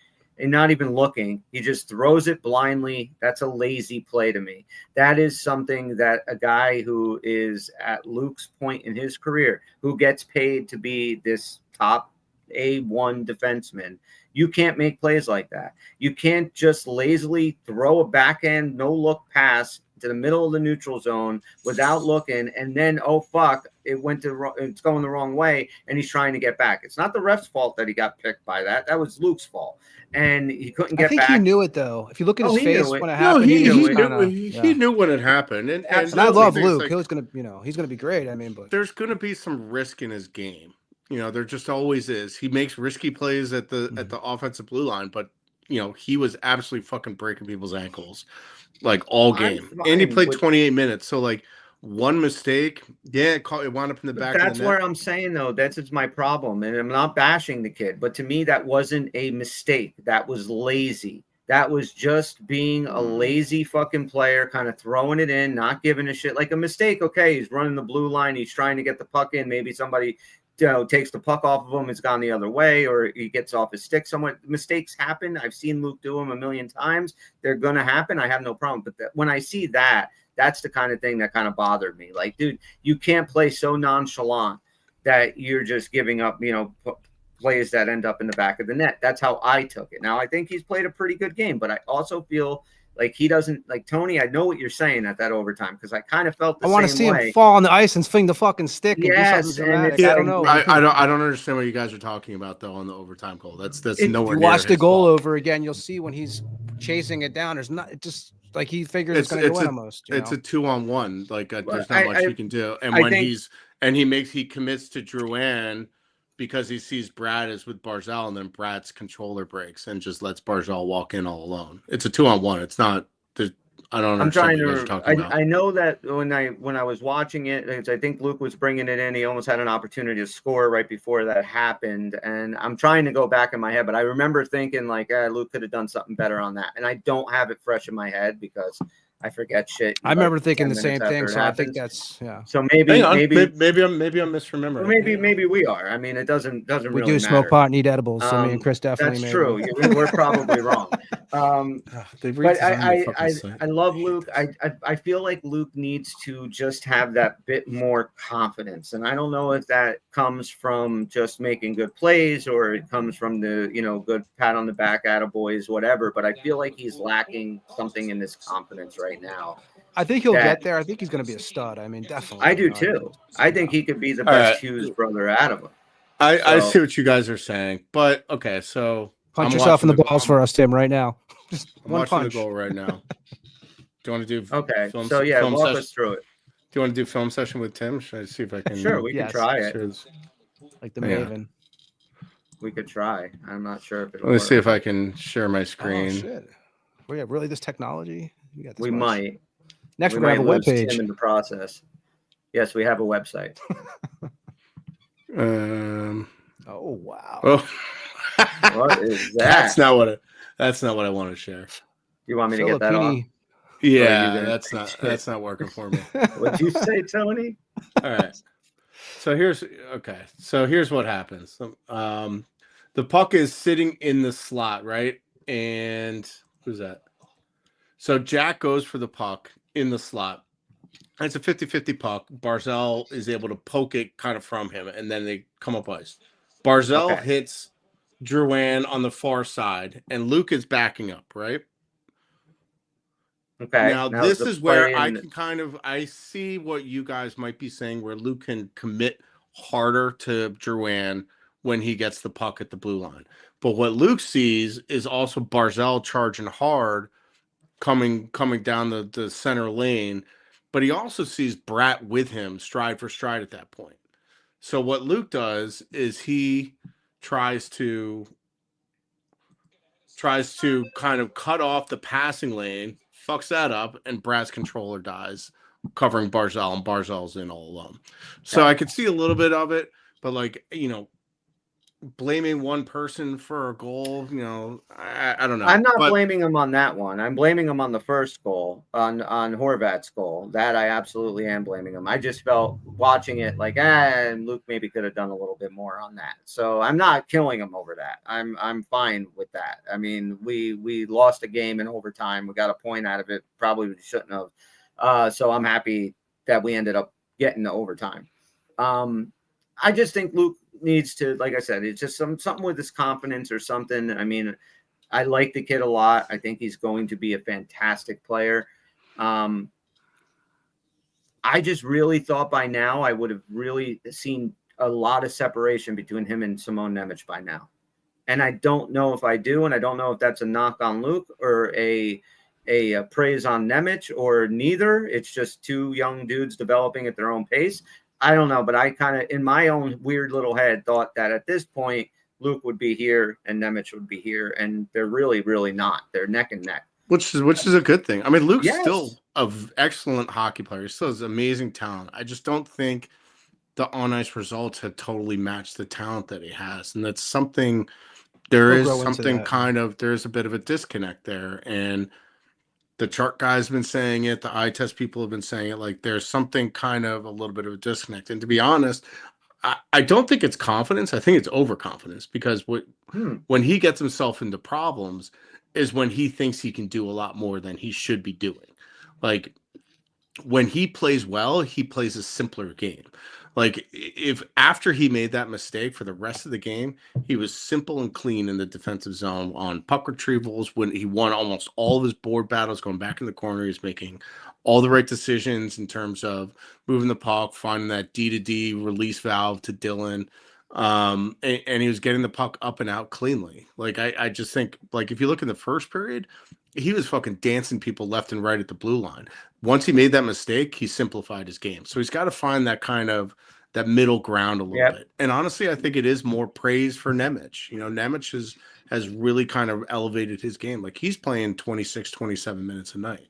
and not even looking. He just throws it blindly. That's a lazy play to me. That is something that a guy who is at Luke's point in his career, who gets paid to be this top A1 defenseman, you can't make plays like that. You can't just lazily throw a backhand, no look pass to the middle of the neutral zone without looking, and then, oh, fuck, it's going the wrong way, and he's trying to get back. It's not the ref's fault that he got picked by that. That was Luke's fault. And he couldn't get back. I think he knew it, though. If you look at his he face knew it. when it No, happened, he he knew when it happened. And And I the love thing is, Luke. like, He was gonna, he's gonna be great. I mean, but there's gonna be some risk in his game. There just always is. He makes risky plays at the offensive blue line, but he was absolutely fucking breaking people's ankles like all game. And he played 28 minutes. So like one mistake, it wound up in the back of the net. That's where I'm saying, though, that's my problem. And I'm not bashing the kid, but to me, that wasn't a mistake. That was lazy. That was just being a lazy fucking player, kind of throwing it in, not giving a shit. Like a mistake, okay, he's running the blue line, he's trying to get the puck in. Maybe somebody takes the puck off of him, it's gone the other way, or he gets off his stick somewhere. Mistakes happen. I've seen Luke do them a million times. They're going to happen. I have no problem. But when I see that, that's the kind of thing that kind of bothered me. Like, dude, you can't play so nonchalant that you're just giving up, plays that end up in the back of the net. That's how I took it. Now, I think he's played a pretty good game, but I also feel like he doesn't, like Tony, I know what you're saying at that overtime, because I kind of felt the same way. I want to see him fall on the ice and fling the fucking stick. Yes, and do something dramatic. I don't know. I don't understand what you guys are talking about though on the overtime goal. That's nowhere you near watch the his goal fault. over again, you'll see when he's chasing it down. There's not just like he figures it's going to go in almost. It's a 2-on-1. Like there's not much he can do. And when he commits to Drouin because he sees Brad is with Barzal, and then Brad's controller breaks and just lets Barzal walk in all alone. It's a 2-on-1. It's not. I don't understand what you guys are talking about. I know that when I was watching it, I think Luke was bringing it in. He almost had an opportunity to score right before that happened. And I'm trying to go back in my head, but I remember thinking like, Luke could have done something better on that. And I don't have it fresh in my head because I forget shit. I remember thinking the same thing. So I think that's, yeah. So maybe I'm misremembering. Maybe we are. I mean, it doesn't really We do matter. smoke pot and eat edibles. So me and Chris definitely. That's true. We're probably wrong. But I love Luke. I feel like Luke needs to just have that bit more confidence. And I don't know if that comes from just making good plays or it comes from the, good pat on the back, attaboys, whatever. But I feel like he's lacking something in this confidence right now. I think he'll get there. I think he's going to be a stud. I mean, definitely. I do too. I think he could be the best Hughes brother out of him. I see what you guys are saying. But, okay, so. Punch yourself in the balls for us, Tim, right now. Just I'm one watching punch. the goal right now. Do you want to do okay? Film, so yeah, film walk session? us through it. Do you want to do film session with Tim? Should I see if I can? Sure, we can try it. Like the Maven. We could try. I'm not sure if it'll Let me work. see if I can share my screen. Oh, shit. We have really this technology? We might. Next, we're going to have a webpage. In the process. Yes, we have a website. Oh, wow. Oh. What is that? That's not what I want to share. You want me to get that on? Yeah, that's not working for me. What'd you say, Tony? All right. So here's what happens. The puck is sitting in the slot, right? And who's that? So Jack goes for the puck in the slot. It's a 50-50 puck. Barzal is able to poke it kind of from him, and then they come up ice. Barzal hits Drouin on the far side, and Luke is backing up, right? Okay. Now, Now this the is play where I in, can I see what you guys might be saying, where Luke can commit harder to Drouin when he gets the puck at the blue line. But what Luke sees is also Barzell charging hard, coming down the center lane. But he also sees Bratt with him, stride for stride at that point. So what Luke does is he tries to kind of cut off the passing lane, fucks that up, and Bratt's controller dies, covering Barzell, and Barzell's in all alone. So I could see a little bit of it, but like, blaming one person for a goal, I don't know. I'm not But blaming him on that one. I'm blaming him on the first goal, on Horvat's goal. That I absolutely am blaming him. I just felt watching it like, and Luke maybe could have done a little bit more on that. So I'm not killing him over that. I'm fine with that. I mean, we lost a game in overtime. We got a point out of it. Probably we shouldn't have. So I'm happy that we ended up getting to overtime. I just think Luke needs to, like I said, it's just something with his confidence or something. I mean, I like the kid a lot. I think he's going to be a fantastic player. I just really thought by now I would have really seen a lot of separation between him and Simon Nemec by now. And I don't know if I do, and I don't know if that's a knock on Luke or a praise on Nemec or neither. It's just two young dudes developing at their own pace. I don't know, but I kind of, in my own weird little head, thought that at this point, Luke would be here and Nemec would be here, and they're really, really not. They're neck and neck. which is a good thing. I mean, Luke's Yes. still an excellent hockey player. He still has amazing talent. I just don't think the on ice results had totally matched the talent that he has, and that's something. There He'll is grow into something that. there's a bit of a disconnect there, and the chart guys have been saying it, the eye test people have been saying it, like there's something kind of a little bit of a disconnect. And to be honest, I don't think it's confidence. I think it's overconfidence, because when he gets himself into problems is when he thinks he can do a lot more than he should be doing. Like when he plays well, he plays a simpler game. Like if after he made that mistake, for the rest of the game, he was simple and clean in the defensive zone on puck retrievals. When he won almost all of his board battles, going back in the corner, he's making all the right decisions in terms of moving the puck, finding that D-to-D release valve to Dylan. And he was getting the puck up and out cleanly. Like I just think, like, if you look in the first period, he was fucking dancing people left and right at the blue line. Once he made that mistake, he simplified his game. So he's got to find that middle ground a little bit. And honestly, I think it is more praise for Nemec. Nemec has really kind of elevated his game. Like he's playing 26, 27 minutes a night.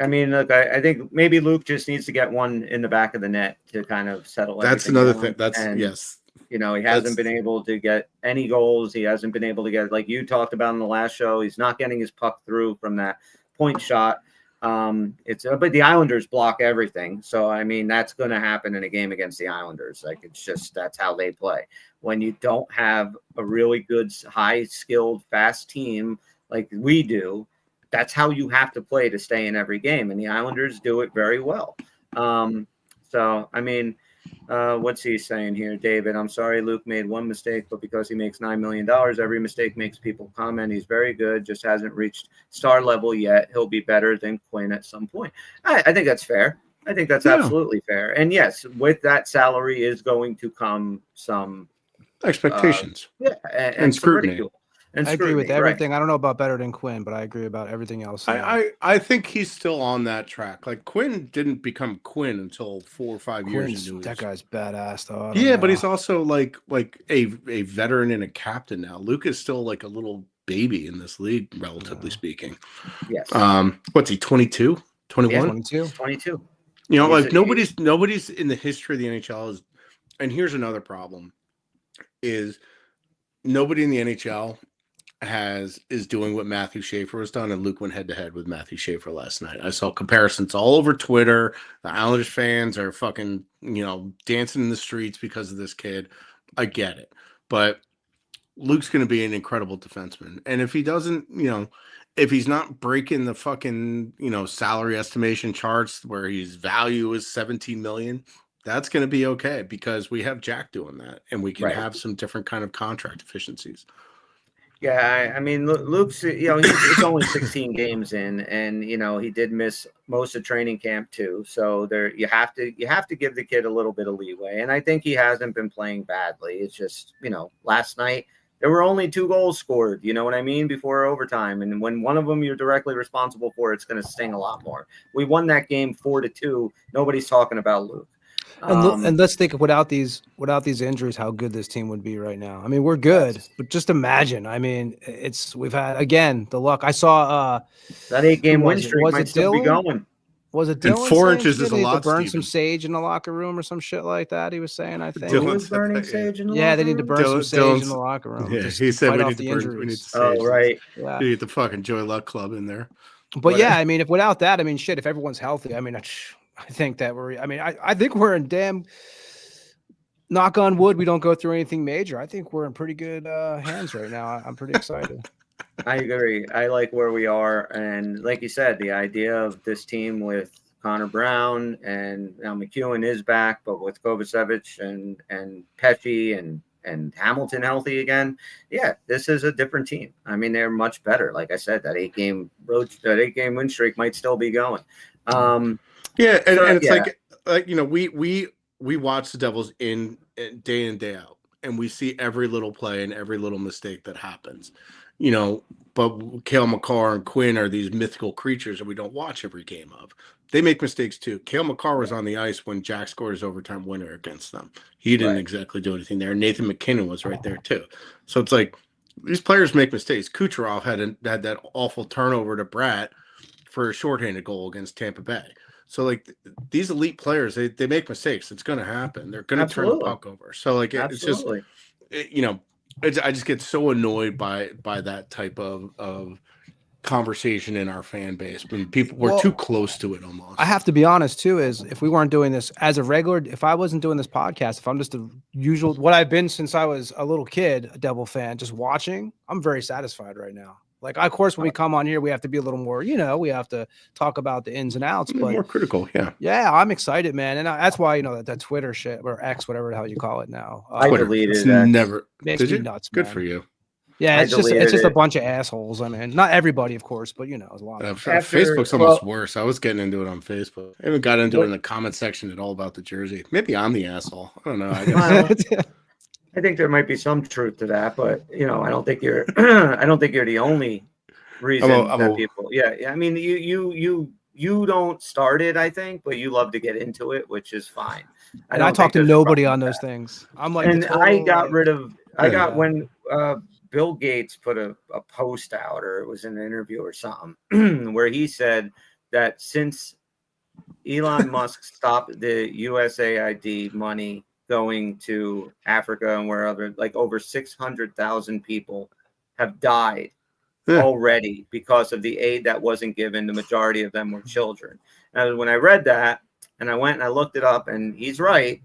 I mean, look, I think maybe Luke just needs to get one in the back of the net to kind of settle. That's another thing. Yes. He hasn't been able to get any goals. He hasn't been able to get, like you talked about in the last show, he's not getting his puck through from that point shot. But the Islanders block everything. So, I mean, that's going to happen in a game against the Islanders. Like, it's just, that's how they play. When you don't have a really good, high skilled, fast team like we do, that's how you have to play to stay in every game. And the Islanders do it very well. So, I mean, what's he saying here, David? I'm sorry Luke made one mistake, but because he makes $9 million, every mistake makes people comment. He's very good, just hasn't reached star level yet. He'll be better than Quinn at some point. I think that's fair. I think that's absolutely fair. And yes, with that salary is going to come some expectations. And scrutiny. I agree with everything. Right. I don't know about better than Quinn, but I agree about everything else. I think he's still on that track. Like Quinn didn't become Quinn until 4 or 5 years ago. That guy's badass, though. Yeah, but he's also like a veteran and a captain now. Luke is still like a little baby in this league, relatively speaking. Yes. What's he, 22? 21? Yeah, 22. Nobody's in the history of the NHL and here's another problem, is nobody in the NHL is doing what Matthew Schaefer has done, and Luke went head to head with Matthew Schaefer last night. I saw comparisons all over Twitter. The Islanders fans are fucking, dancing in the streets because of this kid. I get it, but Luke's going to be an incredible defenseman, and if he doesn't, if he's not breaking the fucking, salary estimation charts where his value is $17 million, that's going to be okay because we have Jack doing that, and we can Right. have some different kind of contract efficiencies. Yeah, I mean, Luke's, it's only 16 games in, and he did miss most of training camp too. So you have to give the kid a little bit of leeway, and I think he hasn't been playing badly. It's just, last night there were only 2 goals scored. You know what I mean? Before overtime, and when one of them you're directly responsible for, it's going to sting a lot more. We won that game 4-2. Nobody's talking about Luke. And let's think without these injuries, how good this team would be right now. I mean, we're good, Yes. but just imagine. I mean, we've had again the luck. I saw that 8-game who win was it? streak Was might it still be Dylan? going. Was it And Dylan? 4 saying inches shit? is a They need lot, to burn some Steven. sage in the locker room or some shit like that. He was saying, I think. Who Dylan was said burning that, yeah. sage in the Yeah, they locker need to room? burn some sage in Dylan's- the locker room. Yeah, just he to said fight we off need the to burn. injuries. We need to Oh, sage. right. Yeah. You get the fucking Joy Luck Club in there. But yeah, I mean, if without that, I mean, shit, if everyone's healthy, I mean, I think that I think we're in damn, knock on wood, we don't go through anything major. I think we're in pretty good hands right now. I'm pretty excited. I agree. I like where we are. And like you said, the idea of this team with Connor Brown and now McEwen is back, but with Kovacevic and Pesci and Hamilton healthy again. Yeah, this is a different team. I mean, they're much better. Like I said, that 8-game win streak might still be going. Yeah, and it's yeah. like we watch the Devils in day in, day out, and we see every little play and every little mistake that happens. But Cale Makar and Quinn are these mythical creatures that we don't watch every game of. They make mistakes too. Cale Makar was on the ice when Jack scored his overtime winner against them. He didn't Right. exactly do anything there. Nathan McKinnon was right there too. So it's like these players make mistakes. Kucherov had that awful turnover to Bratt for a shorthanded goal against Tampa Bay. So like these elite players, they make mistakes. It's going to happen. They're going to turn the Absolutely. puck over. So like it's just Absolutely. I just get so annoyed by that type of conversation in our fan base when we're Well, too close to it almost. I have to be honest too, is if we weren't doing this as a regular, if I wasn't doing this podcast, if I'm just a usual, what I've been since I was a little kid, a Devil fan, just watching, I'm very satisfied right now. Like, of course, when we come on here, we have to be a little more, we have to talk about the ins and outs, but more critical, yeah. yeah, I'm excited, man. And that's why, that Twitter shit or X, whatever the hell you call it now. I Twitter. deleted It's that. never Makes did me you? nuts, Good man. for you. Yeah, I it's just deleted a it. bunch of assholes. I mean, not everybody, of course, but it's a lot of them. Facebook's almost worse. I was getting into it on Facebook. I even got into it in the comment section at all about the jersey. Maybe I'm the asshole. I don't know. I guess. I think there might be some truth to that, but I don't think you're I don't think you're the only reason that people. Yeah, I mean you don't start it, I think, but you love to get into it, which is fine. And I talk to nobody on those things. I'm like, and I got rid of. I got Yeah. when Bill Gates put a post out, or it was in an interview or something, where he said that since Elon Musk stopped the USAID money going to Africa and wherever, like over 600,000 people have died already because of the aid that wasn't given. The majority of them were children. And when I read that and I went and I looked it up, and he's right,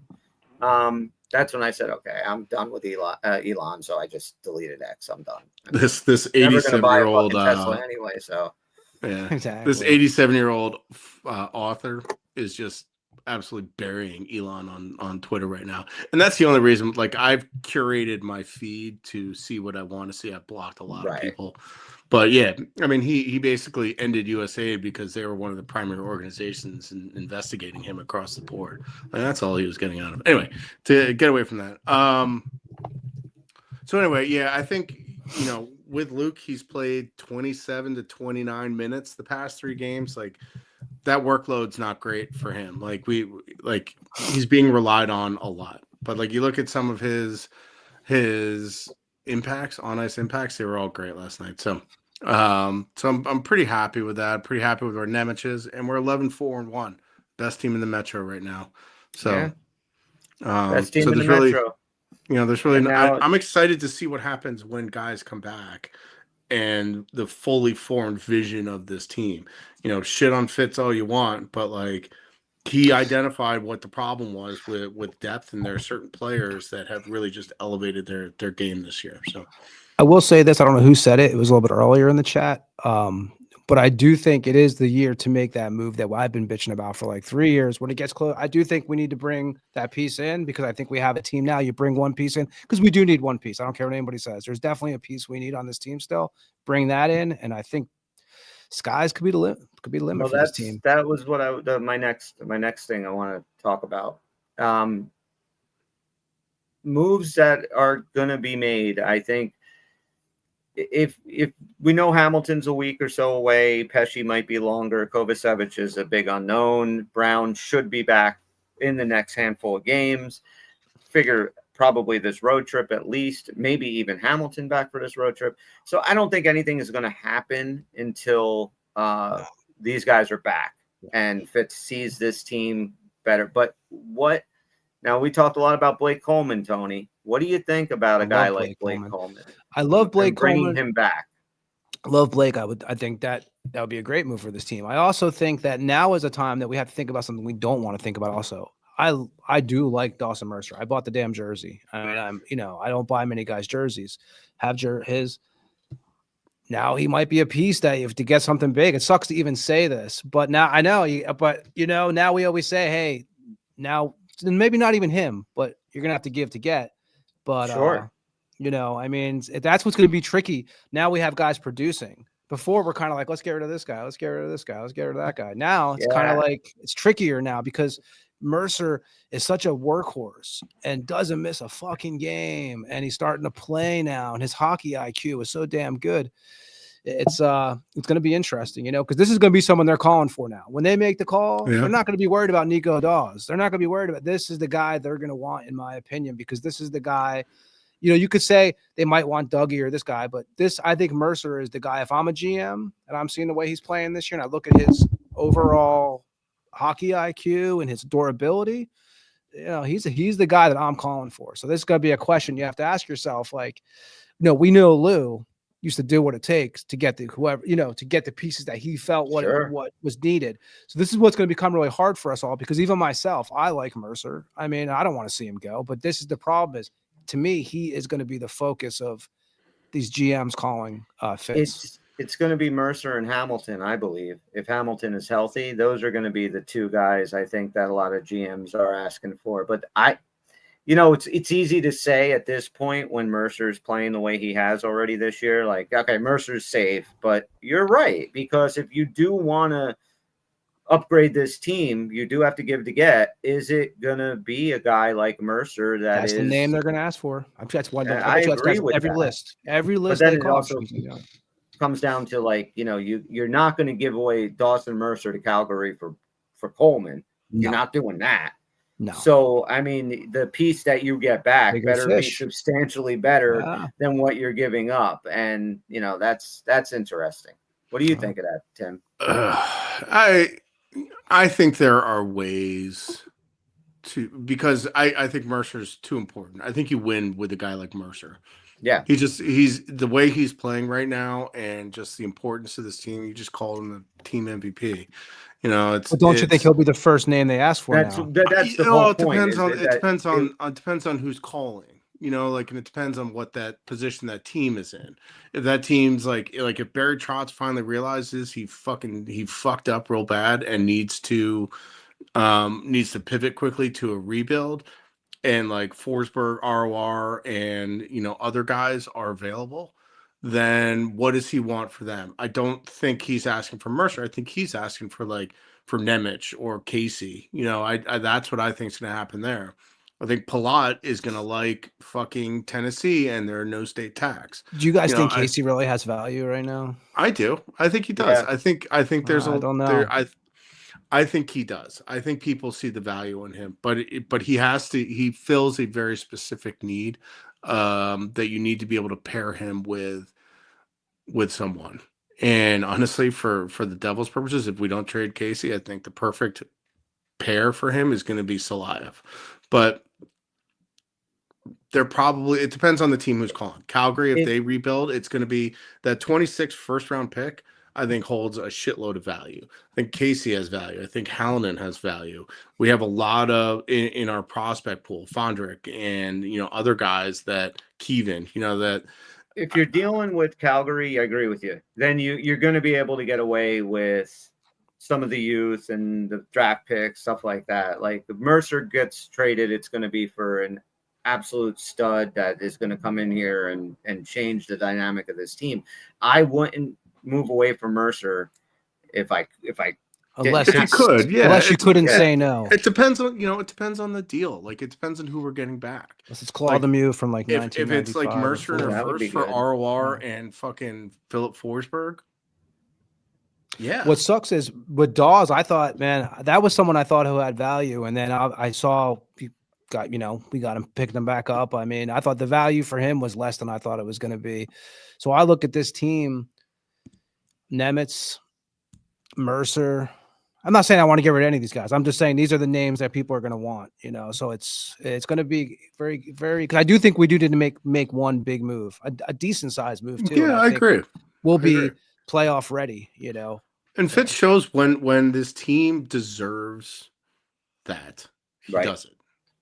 that's when I said, okay, I'm done with Elon. So I just deleted X. I'm done. This Never gonna buy a 87-year-old fucking Tesla anyway. So yeah, Exactly. this 87-year-old author is just absolutely burying Elon on Twitter right now, and that's the only reason. Like, I've curated my feed to see what I want to see. I've blocked a lot of people, but yeah, I mean, he basically ended USAID because they were one of the primary organizations in investigating him across the board, and that's all he was getting out of it. Anyway, to get away from that. So anyway, yeah, I think with Luke, he's played 27 to 29 minutes the past 3 games. Like, that workload's not great for him. Like, he's being relied on a lot. But like, you look at some of his impacts, on ice impacts, they were all great last night. So I'm pretty happy with that. Pretty happy with where Nemec is, and we're 11-4-1, best team in the Metro right now. So best team so in the there's really, Metro. there's really. Now, I'm excited to see what happens when guys come back and the fully formed vision of this team. Shit on Fitz all you want, but like, he identified what the problem was with depth, and there are certain players that have really just elevated their game this year. So I will say this. I don't know who said it. It was a little bit earlier in the chat. But I do think it is the year to make that move that I've been bitching about for like 3 years. When it gets close, I do think we need to bring that piece in because I think we have a team now. You bring one piece in because we do need one piece. I don't care what anybody says. There's definitely a piece we need on this team still. Bring that in, and I think skies could be the limit. Could be the limit for this team. That was what my next thing I want to talk about. Moves that are going to be made. I think if we know Hamilton's a week or so away, Pesci might be longer. Kovacevic is a big unknown. Brown should be back in the next handful of games. Figure probably this road trip at least, maybe even Hamilton back for this road trip. So I don't think anything is going to happen until these guys are back and Fitz sees this team better. But now we talked a lot about Blake Coleman, Tony. What do you think about a guy like Blake Coleman? I love Blake Coleman. Bringing him back. I love Blake. I think that would be a great move for this team. I also think that now is a time that we have to think about something we don't want to think about also. I do like Dawson Mercer. I bought the damn jersey. I mean, I don't buy many guys' jerseys. Have his. Now he might be a piece that if to get something big, it sucks to even say this, but now I know. Now we always say, hey, now maybe not even him, but you're gonna have to give to get. But sure. I mean, that's what's going to be tricky. Now we have guys producing. Before we're kind of like, let's get rid of this guy. Let's get rid of this guy. Let's get rid of that guy. Now it's kind of like it's trickier now because Mercer is such a workhorse and doesn't miss a fucking game. And he's starting to play now. And his hockey IQ is so damn good. It's going to be interesting, because this is going to be someone they're calling for now. When they make the call, they're not going to be worried about Nico Dawes. They're not going to be worried about this is the guy they're going to want, in my opinion, because this is the guy. You could say they might want Dougie or this guy, but I think Mercer is the guy. If I'm a GM and I'm seeing the way he's playing this year and I look at his overall hockey IQ and his durability, he's the guy that I'm calling for. So this is going to be a question you have to ask yourself. Like, we know Lou used to do what it takes to get to get the pieces that he felt what was needed. So this is what's going to become really hard for us all, because even myself, I like Mercer. I mean, I don't want to see him go, but this is the problem is, to me, he is going to be the focus of these GMs calling Fitz. It's going to be Mercer and Hamilton, I believe. If Hamilton is healthy, those are going to be the two guys I think that a lot of GMs are asking for. But it's easy to say at this point when Mercer's playing the way he has already this year, like, okay, Mercer's safe. But you're right, because if you do want to upgrade this team, you do have to give to get. Is it going to be a guy like Mercer that's the name they're going to ask for? That's why I agree with every that. list. Every list. But then it also comes down to, like, you're not going to give away Dawson Mercer to Calgary for Coleman. No. You're not doing that. No. So, I mean, the piece that you get back better be substantially better than what you're giving up. And, that's interesting. What do you think of that, Tim? I think there are ways because I think Mercer's too important. I think you win with a guy like Mercer. Yeah. He's the way he's playing right now and just the importance of this team. You just called him the team MVP. But don't you think he'll be the first name they ask for? That's the whole point. It depends on who's calling. And it depends on what that position that team is in. If that team's like if Barry Trotz finally realizes he fucked up real bad and needs to pivot quickly to a rebuild, and like Forsberg, ROR, and other guys are available, then what does he want for them? I don't think he's asking for Mercer. I think he's asking for Nemec or Casey. That's what I think is going to happen there. I think Palat is going to like fucking Tennessee and their no state tax. Do you guys think Casey really has value right now? I do. I think he does. Yeah. I think there's I don't know. I think he does. I think people see the value in him, but he fills a very specific need that you need to be able to pair him with someone. And honestly, for the Devils' purposes, if we don't trade Casey, I think the perfect pair for him is going to be Salayev. But it depends on the team who's calling. Calgary, if they rebuild, it's going to be that 26th first round pick, I think holds a shitload of value. I think Casey has value. I think Hallinan has value. We have a lot of in our prospect pool, Fondrick and other guys that Keevan, that if you're dealing with Calgary, I agree with you. Then you're going to be able to get away with some of the youth and the draft picks, stuff like that. Like if Mercer gets traded, it's going to be for an absolute stud that is going to come in here and change the dynamic of this team. I wouldn't move away from Mercer if I Unless If you could, yeah. unless you it's- couldn't yeah. say no. It depends on it depends on the deal. Like it depends on who we're getting back. Unless it's Claude Lemieux from like If 1995. it's like Mercer or and a That would first be for good. ROR and fucking Philip Forsberg. Yeah. What sucks is with Dawes, I thought, man, that was someone I thought who had value, and then I saw we got him, picked him back up. I mean, I thought the value for him was less than I thought it was going to be. So I look at this team, Nemitz, Mercer. I'm not saying I want to get rid of any of these guys. I'm just saying these are the names that people are going to want. So it's going to be very, very. Because I do think we do need to make one big move, a decent sized move too. and Yeah, I think agree. We'll I be agree. playoff ready. And Fitz shows when this team deserves that. He Right. does it.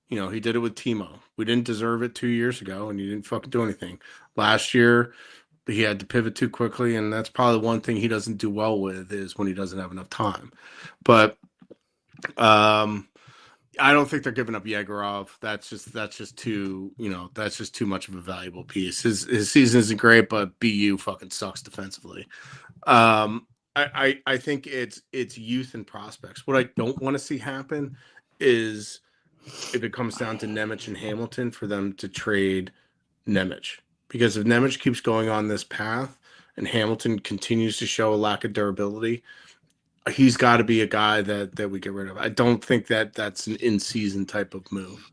He did it with Timo. We didn't deserve it 2 years ago, and he didn't fucking do anything. Last year, he had to pivot too quickly, and that's probably one thing he doesn't do well with is when he doesn't have enough time. But I don't think they're giving up Yegorov. That's just too that's just too much of a valuable piece. His season isn't great, but BU fucking sucks defensively. I think it's youth and prospects. What I don't want to see happen is if it comes down to Nemec and Hamilton for them to trade Nemec. Because if Nemec keeps going on this path and Hamilton continues to show a lack of durability, he's got to be a guy that we get rid of. I don't think that's an in-season type of move.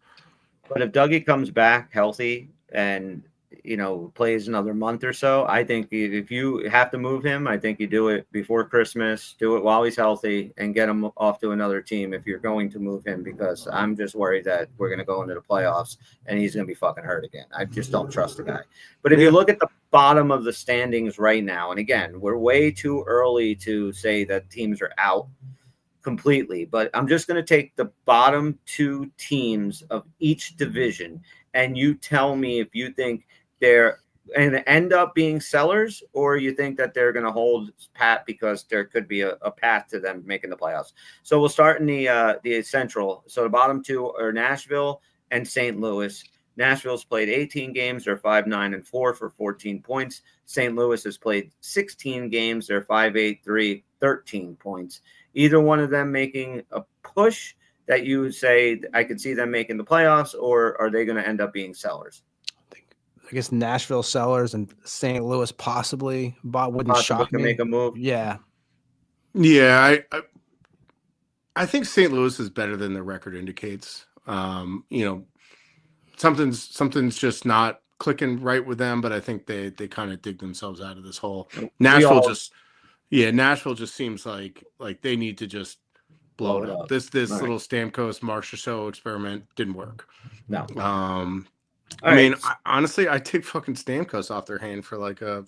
But if Dougie comes back healthy and plays another month or so, I think if you have to move him, I think you do it before Christmas, do it while he's healthy, and get him off to another team if you're going to move him, because I'm just worried that we're going to go into the playoffs and he's going to be fucking hurt again. I just don't trust the guy. But if you look at the bottom of the standings right now, and again, we're way too early to say that teams are out completely, but I'm just going to take the bottom two teams of each division, and you tell me if you think they're going to end up being sellers, or you think that they're going to hold pat because there could be a path to them making the playoffs. So we'll start in the Central. So the bottom two are Nashville and St. Louis. Nashville's played 18 games. They're 5-9-4 for 14 points. St. Louis has played 16 games. They're 5-8-3, 13 points. Either one of them making a push that you say I could see them making the playoffs, or are they going to end up being sellers? I guess Nashville sellers and St. Louis possibly, but wouldn't Possibly shock to me. make a move. Yeah. Yeah, I think St. Louis is better than their record indicates. Something's just not clicking right with them, but I think they kind of dig themselves out of this hole. Nashville just seems like they need to just blow it up. This Right. little Stamkos Marchessault experiment didn't work. No. Honestly, I take fucking Stamkos off their hand for like a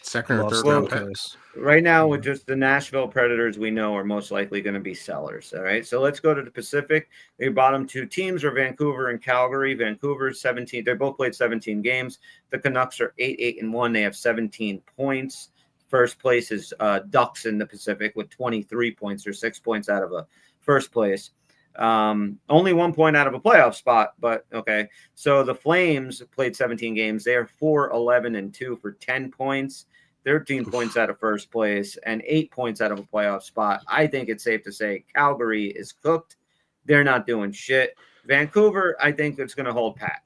second or Love third round pick. Stamkos. Right now, with just the Nashville Predators, we know are most likely going to be sellers. All right. So let's go to the Pacific. The bottom two teams are Vancouver and Calgary. Vancouver's 17. They both played 17 games. The Canucks are 8-8-1. They have 17 points. First place is Ducks in the Pacific with 23 points, or 6 points out of a first place. Only 1 point out of a playoff spot, but okay. So the Flames played 17 games. They are 4-11-2 for 10 points, 13 points out of first place, and 8 points out of a playoff spot. I think it's safe to say Calgary is cooked. They're not doing shit. Vancouver, I think it's going to hold pat.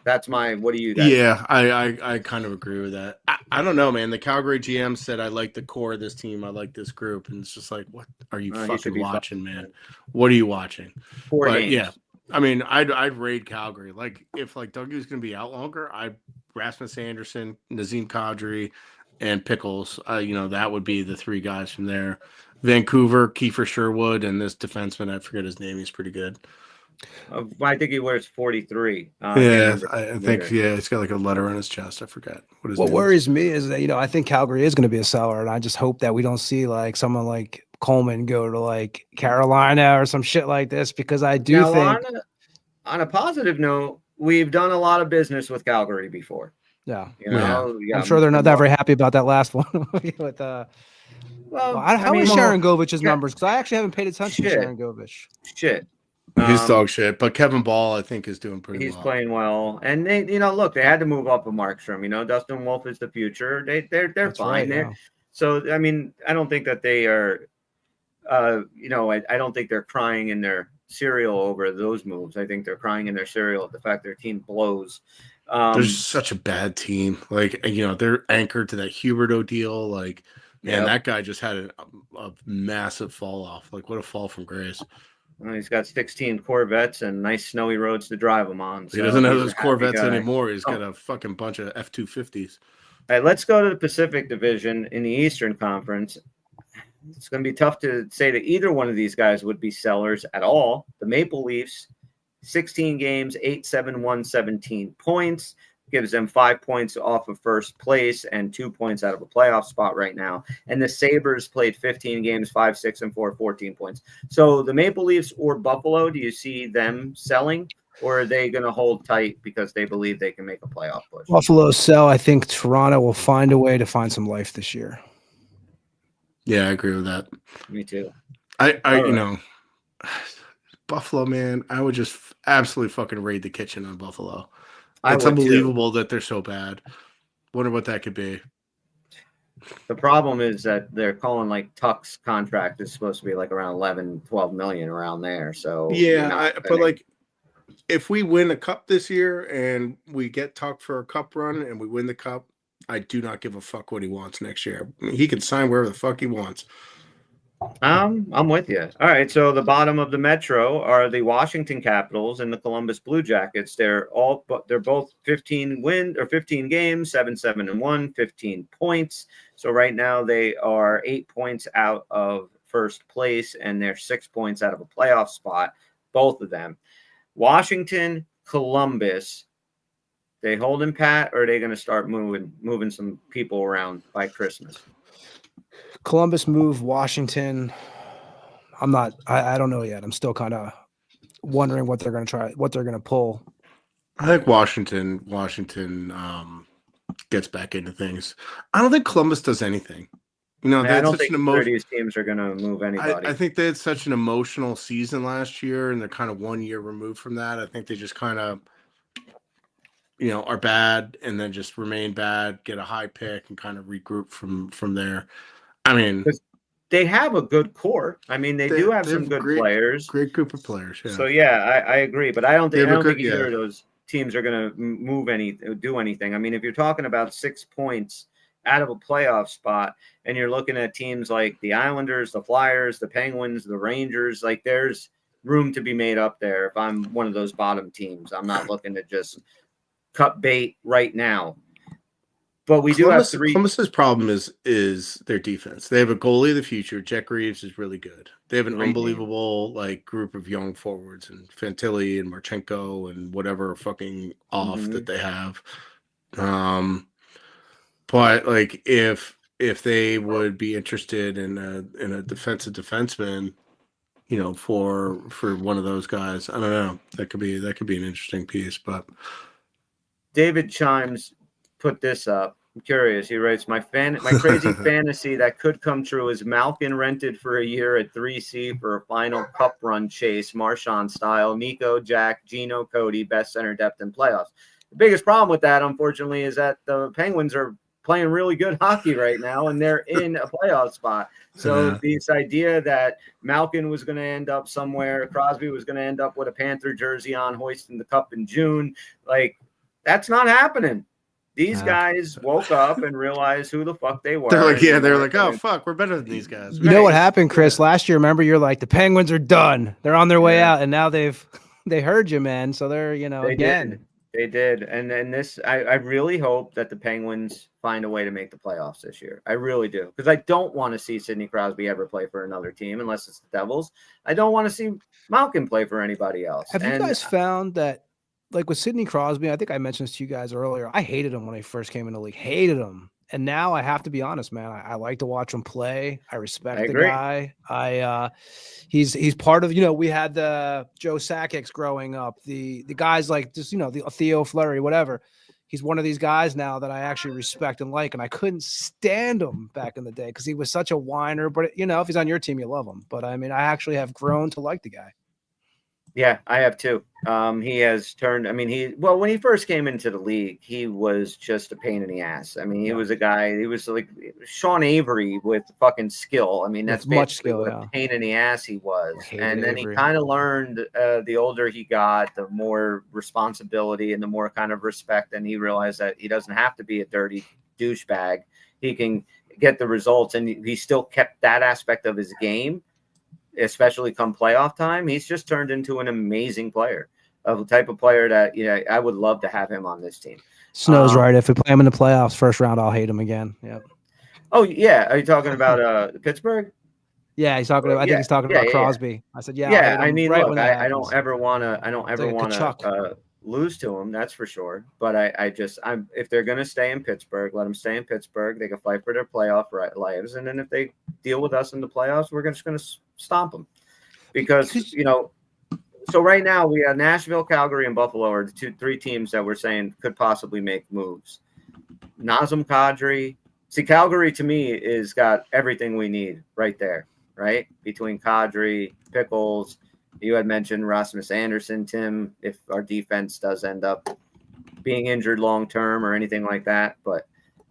That's what do you guys think? Yeah, I kind of agree with that. I don't know, man. The Calgary GM said, I like the core of this team. I like this group. And it's just like, what are you fucking watching, man? What are you watching? 4 games. Yeah, I mean, I'd raid Calgary. Like, if Dougie was going to be out longer, Rasmus Anderson, Nazem Kadri, and Pickles, that would be the three guys from there. Vancouver, Kiefer Sherwood, and this defenseman, I forget his name. He's pretty good. I think he wears 43. I think he's got like a letter on his chest. I forget what his What name worries me is that, I think Calgary is going to be a seller, and I just hope that we don't see like someone like Coleman go to like Carolina or some shit like this, because I do think on a positive note, we've done a lot of business with Calgary before. Yeah. You know, you I'm got sure they're not that very happy about that last one with Well, how is Sharon Govich's numbers? Because I actually haven't paid attention to Shit. Sharon Govich. Shit. He's dog shit, but Kevin Ball, I think, is doing pretty He's well. playing well, and they, look, they had to move up a Markstrom. You know, Dustin Wolf is the future. They're That's fine. right, So I mean, I don't think that they are. I don't think they're crying in their cereal over those moves. I think they're crying in their cereal at the fact their team blows. They're such a bad team. Like, they're anchored to that Huberto deal. Like, man, that guy just had a massive fall off. Like, what a fall from grace. Well, he's got 16 Corvettes and nice snowy roads to drive them on. So he doesn't have he's those a happy Corvettes guy. anymore. He's got a fucking bunch of F-250s. All right, let's go to the Pacific Division in the Eastern Conference. It's going to be tough to say that either one of these guys would be sellers at all. The Maple Leafs, 16 games, 8-7-1, 17 points. Gives them 5 points off of first place and 2 points out of a playoff spot right now. And the Sabres played 15 games, 5-6-4, 14 points. So the Maple Leafs or Buffalo, do you see them selling? Or are they going to hold tight because they believe they can make a playoff push? Buffalo sell. I think Toronto will find a way to find some life this year. Yeah, I agree with that. Me too. Buffalo, man, I would just absolutely fucking raid the kitchen on Buffalo. It's would unbelievable too. that they're so bad. Wonder what that could be. The problem is that they're calling like Tuck's contract is supposed to be like around 11, 12 million around there. So but like if we win a cup this year and we get Tuck for a cup run and we win the cup, I do not give a fuck what he wants next year. I mean, he can sign wherever the fuck he wants. I'm with you. All right. So the bottom of the Metro are the Washington Capitals and the Columbus Blue Jackets. They're both 15 games, 7-7-1, 15 points. So right now they are 8 points out of first place and they're 6 points out of a playoff spot. Both of them. Washington, Columbus. They holding pat, or are they going to start moving some people around by Christmas? Columbus move, Washington. I don't know yet. I'm still kind of wondering what they're going to pull. I think Washington gets back into things. I don't think Columbus does anything. I don't think these teams are going to move anybody. I think they had such an emotional season last year, and they're kind of 1 year removed from that. I think they just kind of, are bad and then just remain bad, get a high pick, and kind of regroup from there. I mean, they have a good core. I mean, they do have some good players. Great group of players. Yeah. So I agree, but I don't think either of those teams are going to do anything. I mean, if you're talking about 6 points out of a playoff spot, and you're looking at teams like the Islanders, the Flyers, the Penguins, the Rangers, like there's room to be made up there. If I'm one of those bottom teams, I'm not looking to just cut bait right now. But we do have three. Columbus's problem is their defense. They have a goalie of the future. Jack Reeves is really good. They have an unbelievable group of young forwards and Fantilli and Marchenko and whatever fucking off that they have. But if they would be interested in a defensive defenseman, for one of those guys, I don't know. That could be an interesting piece. But David Chimes put this up. I'm curious. He writes, my crazy fantasy that could come true is Malkin rented for a year at 3C for a final cup run chase, Marchand style, Nico, Jack, Gino, Cody, best center depth in playoffs. The biggest problem with that, unfortunately, is that the Penguins are playing really good hockey right now, and they're in a playoff spot. So this idea that Malkin was going to end up somewhere, Crosby was going to end up with a Panther jersey on, hoisting the cup in June, that's not happening. These guys woke up and realized who the fuck they were. They're like, oh, fuck, we're better than these guys. You know what happened, Chris? Last year, remember, you're like, the Penguins are done. They're on their way out, and now they heard you, man. So they're, again. They did. And this, I really hope that the Penguins find a way to make the playoffs this year. I really do. Because I don't want to see Sidney Crosby ever play for another team unless it's the Devils. I don't want to see Malkin play for anybody else. Have you guys found that, with Sidney Crosby, I think I mentioned this to you guys earlier, I hated him when he first came in the league. Hated him. And now I have to be honest, man. I like to watch him play. I respect the guy. He's part of, we had the Joe Sakics growing up, the guys like just, the Theo Fleury, whatever. he's one of these guys now that I actually respect and like, and I couldn't stand him back in the day because he was such a whiner. But you know, if he's on your team, you love him. But I mean, I actually have grown to like the guy. Yeah, I have too. He has turned. I mean, when he first came into the league, he was just a pain in the ass. I mean, he was a guy. He was like Sean Avery with fucking skill. I mean, that's much basically skill, what yeah. a pain in the ass he was. And then Avery. he kind of learned. The older he got, the more responsibility and the more kind of respect. And he realized that he doesn't have to be a dirty douchebag. He can get the results, and he still kept that aspect of his game. Especially come playoff time, he's just turned into an amazing player, of the type of player that I would love to have him on this team. Snow's right. If we play him in the playoffs first round, I'll hate him again. Yep. Oh yeah, are you talking about Pittsburgh? Yeah, he's talking about. I think he's talking about Crosby. I said, yeah. I mean, right look, I don't ever want to lose to him. That's for sure. But I'm if they're gonna stay in Pittsburgh, let them stay in Pittsburgh. They can fight for their playoff lives, and then if they deal with us in the playoffs, we're just gonna stomp them. Because so right now we have Nashville, Calgary, and Buffalo are the three teams that we're saying could possibly make moves. Nazem Kadri. See, Calgary to me is got everything we need right there. Right? Between Kadri, Pickles, you had mentioned Rasmus Anderson, Tim, if our defense does end up being injured long term or anything like that. But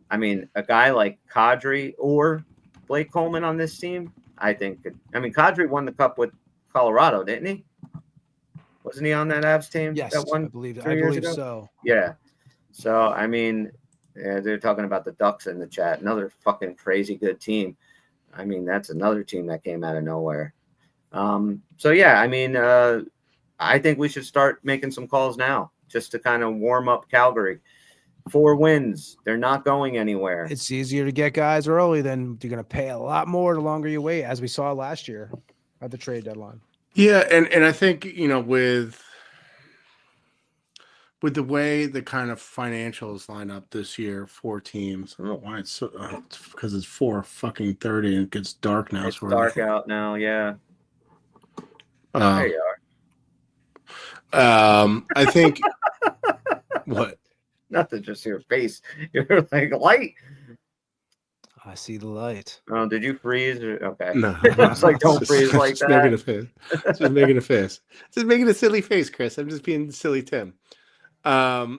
I mean, a guy like Kadri or Blake Coleman on this team, I think Kadri won the cup with Colorado, didn't he? Wasn't he on that Avs team? Yes, that one I believe ago? so. Yeah. So I mean, they're talking about the Ducks in the chat. Another fucking crazy good team. I mean, that's another team that came out of nowhere. So, yeah, I mean, I think we should start making some calls now just to kind of warm up Calgary. 4 wins. They're not going anywhere. It's easier to get guys early than you're going to pay a lot more the longer you wait, as we saw last year at the trade deadline. Yeah, and I think, with the way the kind of financials line up this year, 4 teams. I don't know why it's because it's 4:30 and it gets dark now. It's dark out now, yeah. There you are. I think what? Nothing, just your face. You're like light. I see the light. Oh, did you freeze? Okay. No. It's like don't freeze like just that. Making a face. Just making a face. Just making a silly face, Chris. I'm just being silly Tim. With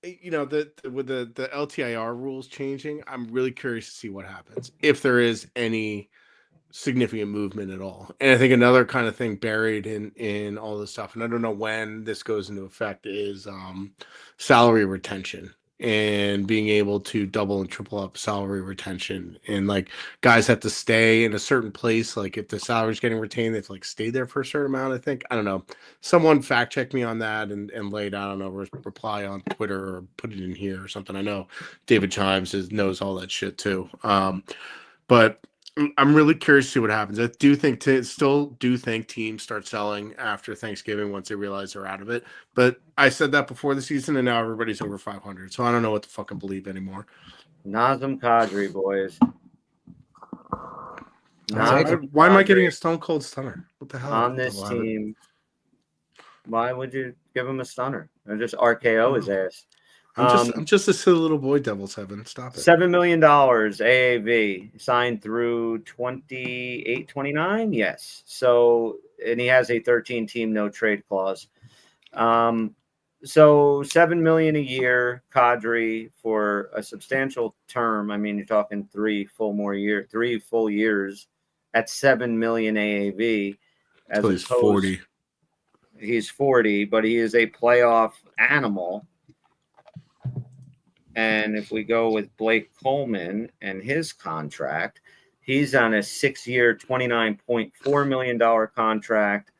the LTIR rules changing, I'm really curious to see what happens if there is any significant movement at all. And I think another kind of thing buried in all this stuff, and I don't know when this goes into effect, is salary retention and being able to double and triple up salary retention. And like guys have to stay in a certain place. Like if the salary is getting retained, they have to like stay there for a certain amount. I think, I don't know, someone fact check me on that and lay it out, I don't know, reply on Twitter or put it in here or something. I know David Chimes knows all that shit too. But I'm really curious to see what happens. I do think teams start selling after Thanksgiving once they realize they're out of it. But I said that before the season, and now everybody's over 500. So I don't know what to fucking believe anymore. Nazem Kadri, boys. Why am I getting a stone cold stunner? What the hell? On this team, why would you give him a stunner? Or just RKO his ass? I'm just a silly little boy, Devil's Heaven. Stop it. $7 million AAV signed through 28-29. Yes. So, and he has a 13-team no trade clause. So $7 million a year, Kadri, for a substantial term. I mean, you're talking 3 full years at $7 million AAV. So he's 40. He's 40, but he is a playoff animal. And if we go with Blake Coleman and his contract, he's on a 6-year, $29.4 million contract.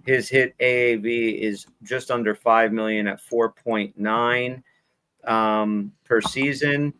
His hit AAV is just under $5 million at 4.9 per season.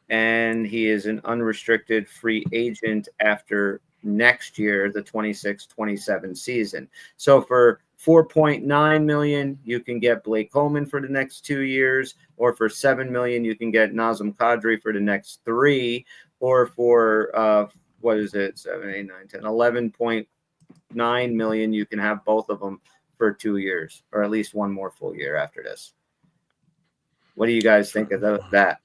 And he is an unrestricted free agent after next year, the 26-27 season. So for $4.9 million, you can get Blake Coleman for the next 2 years, or for $7 million, you can get Nazem Kadri for the next 3, or for what is it? 7, 8, 9, 10, 11.9 million, you can have both of them for 2 years, or at least one more full year after this. What do you guys think of that?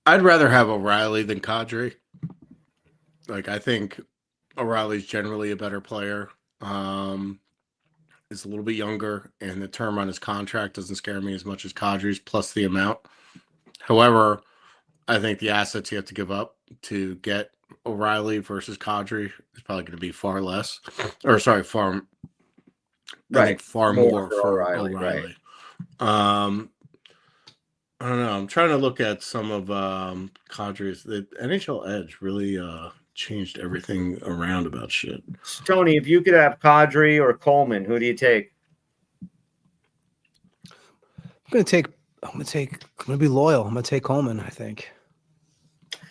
I'd rather have O'Reilly than Kadri. Like, I think O'Reilly's generally a better player. Is a little bit younger, and the term on his contract doesn't scare me as much as Kadri's, plus the amount. However, I think the assets you have to give up to get O'Reilly versus Kadri is probably going to be far less, or sorry, far. I think far more for O'Reilly. Right. I don't know. I'm trying to look at some of Kadri's. The NHL Edge really changed everything around about shit. Tony, if you could have Kadri or Coleman, who do you take? I'm gonna be loyal. I'm gonna take Coleman, I think.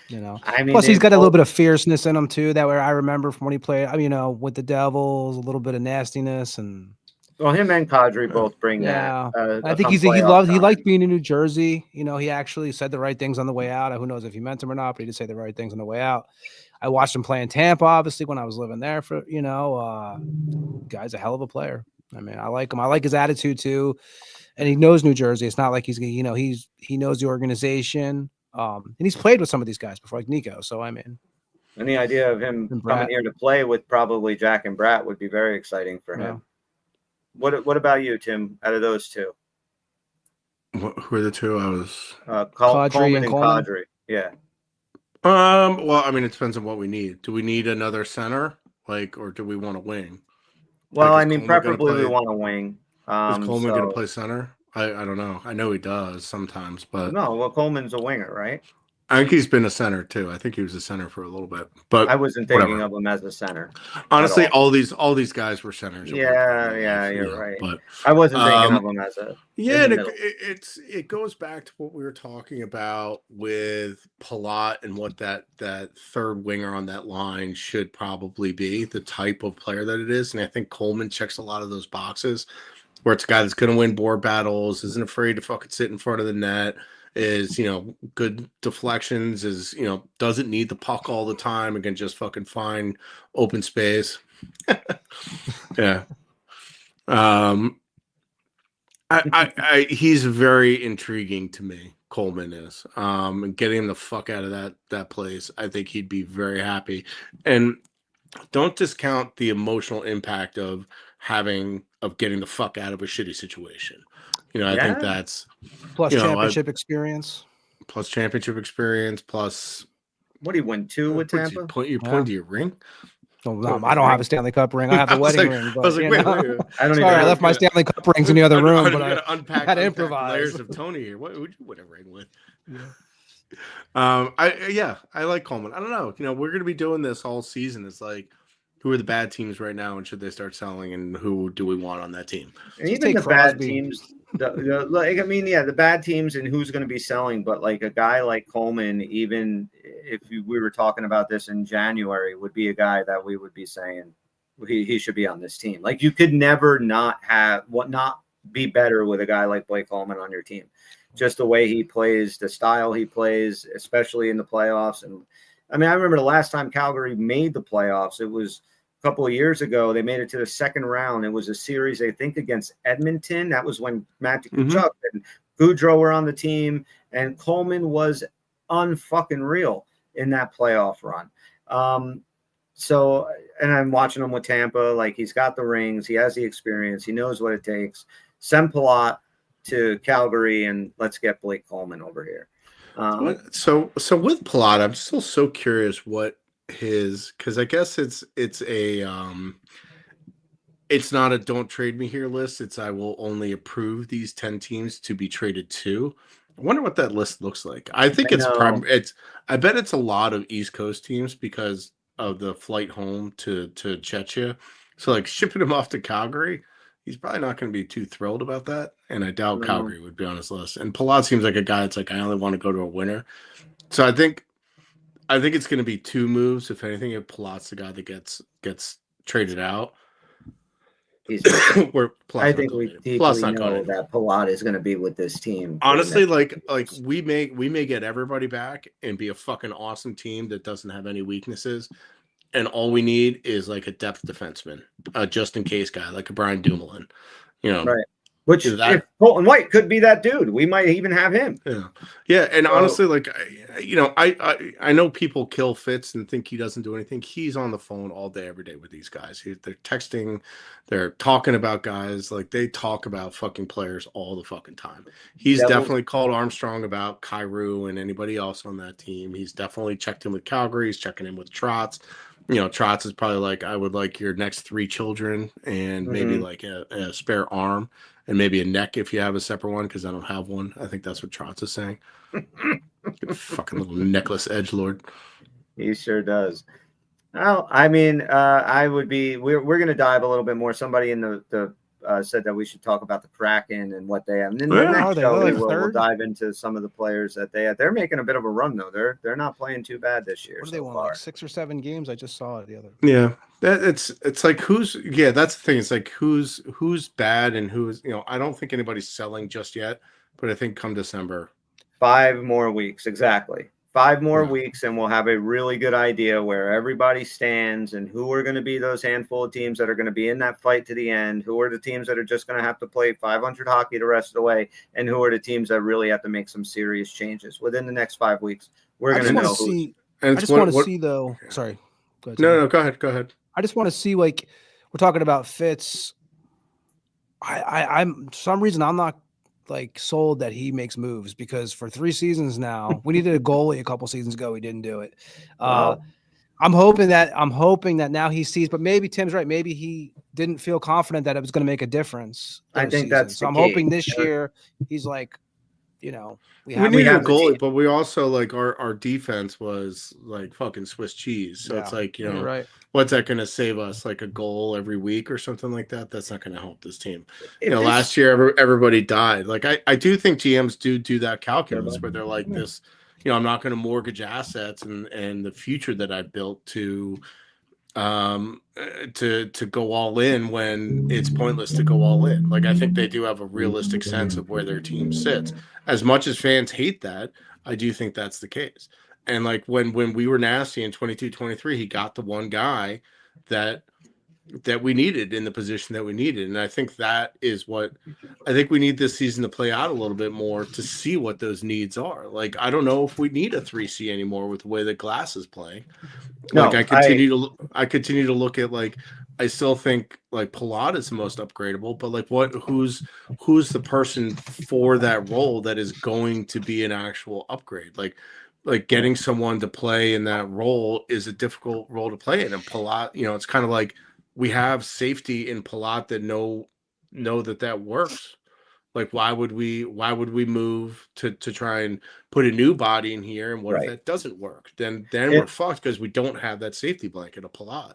You know, I mean, plus he's got a little bit of fierceness in him too. That way I remember from when he played, you know, with the Devils, a little bit of nastiness and. Well, him and Kadri both bring Yeah, that. I think he liked being in New Jersey. You know, he actually said the right things on the way out. Who knows if he meant them or not, but he did say the right things on the way out. I watched him play in Tampa, obviously, when I was living there. For guy's a hell of a player. I mean, I like him. I like his attitude too, and he knows New Jersey. It's not like he knows the organization. And he's played with some of these guys before, like Nico. So I mean, any idea of him coming here to play with probably Jack and Bratt would be very exciting for him. Yeah. What about you, Tim? Out of those two, Who are the two? I was Coleman and Kadri. Yeah. Well, I mean, it depends on what we need. Do we need another center, or do we want a wing? Well, I mean, preferably we want a wing. Is Coleman going to play center? I don't know. I know he does sometimes, but no. Well, Coleman's a winger, right? I think he's been a center too. I think he was a center for a little bit, but I wasn't thinking of him as a center. Honestly, all these guys were centers. Yeah, you're right. But I wasn't thinking of him as a it goes back to what we were talking about with Palat and what that third winger on that line should probably be, the type of player that it is, and I think Coleman checks a lot of those boxes, where it's a guy that's going to win board battles, isn't afraid to fucking sit in front of the net. Is, good deflections, is, doesn't need the puck all the time and can just fucking find open space. Yeah. He's very intriguing to me, Coleman is. And getting him the fuck out of that place, I think he'd be very happy. And don't discount the emotional impact of getting the fuck out of a shitty situation. I think that's plus championship experience. Plus championship experience. Plus, what do you win 2 with Tampa? You point to your ring. Oh, no, I don't have a Stanley Cup ring. I have a wedding ring. But, I was like, wait. I don't. Sorry, I left my Stanley Cup rings in the other room. But I unpack layers of Tony here. What would you win a ring with? Yeah. I like Coleman. I don't know. We're going to be doing this all season. It's like, who are the bad teams right now, and should they start selling? And who do we want on that team? And even the bad teams. The bad teams and who's going to be selling, but like a guy like Coleman, even if we were talking about this in January, would be a guy that we would be saying he should be on this team. Like, you could never not be better with a guy like Blake Coleman on your team. Just the way he plays, the style he plays, especially in the playoffs. And I mean, I remember the last time Calgary made the playoffs, it was a couple of years ago. They made it to the second round. It was a series, I think, against Edmonton. That was when Matthew Tkachuk and Goudreau were on the team, and Coleman was unfucking real in that playoff run. And I'm watching him with Tampa. Like, he's got the rings, he has the experience, he knows what it takes. Send Palat to Calgary, and let's get Blake Coleman over here. So with Palat, I'm still so curious what because I guess it's not a don't trade me here list. It's I will only approve these 10 teams to be traded to. I wonder what that list looks like. I think I bet it's a lot of East Coast teams because of the flight home to Czechia. So like shipping him off to Calgary, he's probably not going to be too thrilled about that. And I doubt Calgary would be on his list. And Palat seems like a guy that's like, I only want to go to a winner. So I think it's going to be 2 moves. If anything, if Palat's the guy that gets traded out. I think we deeply know that Palat is going to be with this team. Honestly, like we may get everybody back and be a fucking awesome team that doesn't have any weaknesses. And all we need is like a depth defenseman, a just in case guy, like a Brian Dumoulin. Right. Which, You know, that if Colton White could be that dude, we might even have him. Yeah, and So- honestly, like I know people kill Fitz and think he doesn't do anything. He's on the phone all day, every day with these guys. They're texting, they're talking about guys. Like they talk about fucking players all the fucking time. He's Devils- definitely called Armstrong about Kyrou and anybody else on that team. He's definitely checked in with Calgary. He's checking in with Trotz. You know, Trotz is probably like, I would like your next 3 children and maybe like a spare arm. And maybe a neck if you have a separate one, because I don't have one. I think that's what Trotz is saying. Fucking little necklace edgelord. He sure does. Well, I mean, I would be. We're going to dive a little bit more. Somebody in the said that we should talk about the Kraken and what they have. And then Where the next are they? show, They're like we'll third? dive into some of the players that they have. They're making a bit of a run though. They're not playing too bad this year. What do they so want? far. Like 6 or 7 games? I just saw it the other. Yeah, that it's like that's the thing. It's like who's bad and who's I don't think anybody's selling just yet, but I think come December. 5 more weeks, exactly. 5 more Yeah. weeks, and we'll have a really good idea where everybody stands and who are going to be those handful of teams that are going to be in that fight to the end, who are the teams that are just going to have to play 500 hockey the rest of the way, and who are the teams that really have to make some serious changes within the next 5 weeks. We're I going just to want know to who's see. And I it's just want to see though. Sorry. Go ahead, No, go ahead. I just want to see, like, we're talking about Fitz. I'm for some reason I'm not like sold that he makes moves, because for 3 seasons now, we needed a goalie a couple seasons ago. We didn't do it. Well, I'm hoping that now he sees, but maybe Tim's right. Maybe he didn't feel confident that it was going to make a difference. I those think that's seasons. the So I'm key. hoping this year he's like, we We have needed a have the team. goalie, but we also like our defense was like fucking Swiss cheese. So it's Yeah, like you're right. what's that going to save us? Like a goal every week or something like that? That's not going to help this team. if this- Last year everybody died. Like I do think GMs do that calculus where they're like this. I'm not going to mortgage assets and the future that I built to go all in when it's pointless to go all in. Like I think they do have a realistic sense of where their team sits. As much as fans hate that, I do think that's the case. And like when we were nasty in 22-23, he got the one guy that we needed in the position that we needed. And I think that is what I think we need this season to play out a little bit more to see what those needs are. Like, I don't know if we need a 3C anymore with the way that Glass is playing. No, Like I continue to look at, like, I still think like Palat is the most upgradable, but like who's the person for that role that is going to be an actual upgrade? Like getting someone to play in that role is a difficult role to play in. And Palat, it's kind of like we have safety in Palat that know that works. Like why would we move to try and put a new body in here? And what if that doesn't work? Then we're fucked because we don't have that safety blanket of Palat.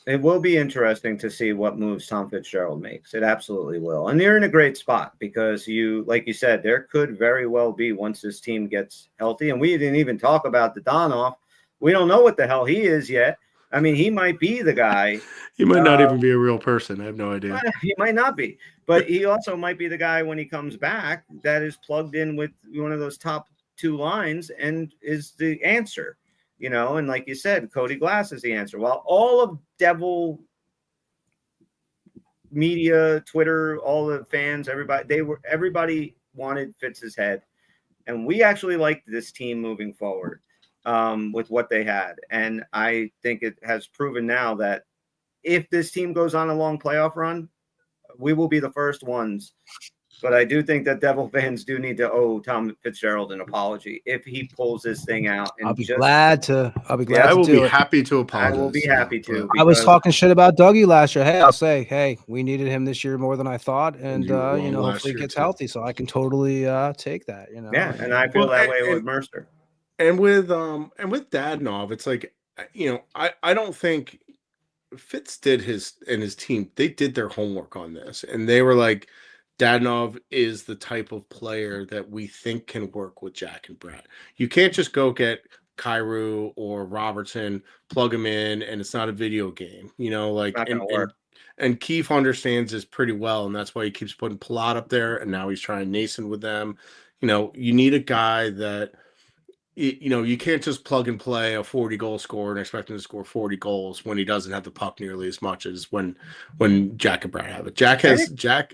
It will be interesting to see what moves Tom Fitzgerald makes. It absolutely will. And you're in a great spot because like you said, there could very well be, once this team gets healthy, and we didn't even talk about the Donoff. We don't know what the hell he is yet. I mean, he might be the guy. He might not even be a real person. I have no idea. He might not be, but he also might be the guy when he comes back that is plugged in with one of those top 2 lines and is the answer. And like you said, Cody Glass is the answer. While all of Devil media, Twitter, all the fans, everybody wanted Fitz's head, and we actually liked this team moving forward with what they had. And I think it has proven now that if this team goes on a long playoff run, we will be the first ones. But I do think that Devil fans do need to owe Tom Fitzgerald an apology if he pulls this thing out. And I'll be glad to. I will be happy to apologize. I will be happy to. I was talking shit about Dougie last year. Hey, I'll say, hey, we needed him this year more than I thought, and hopefully he gets healthy, so I can totally take that. Yeah, and I feel that way with Mercer. And with Dadonov, it's like I don't think Fitz did his team. They did their homework on this, and they were like, Dadonov is the type of player that we think can work with Jack and Brad. You can't just go get Kyrou or Robertson, plug him in, and it's not a video game. And Keefe understands this pretty well, and that's why he keeps putting Palat up there, and now he's trying Nason with them. You need a guy that you can't just plug and play a 40 goal scorer and expect him to score 40 goals when he doesn't have the puck nearly as much as when Jack and Brad have it. Jack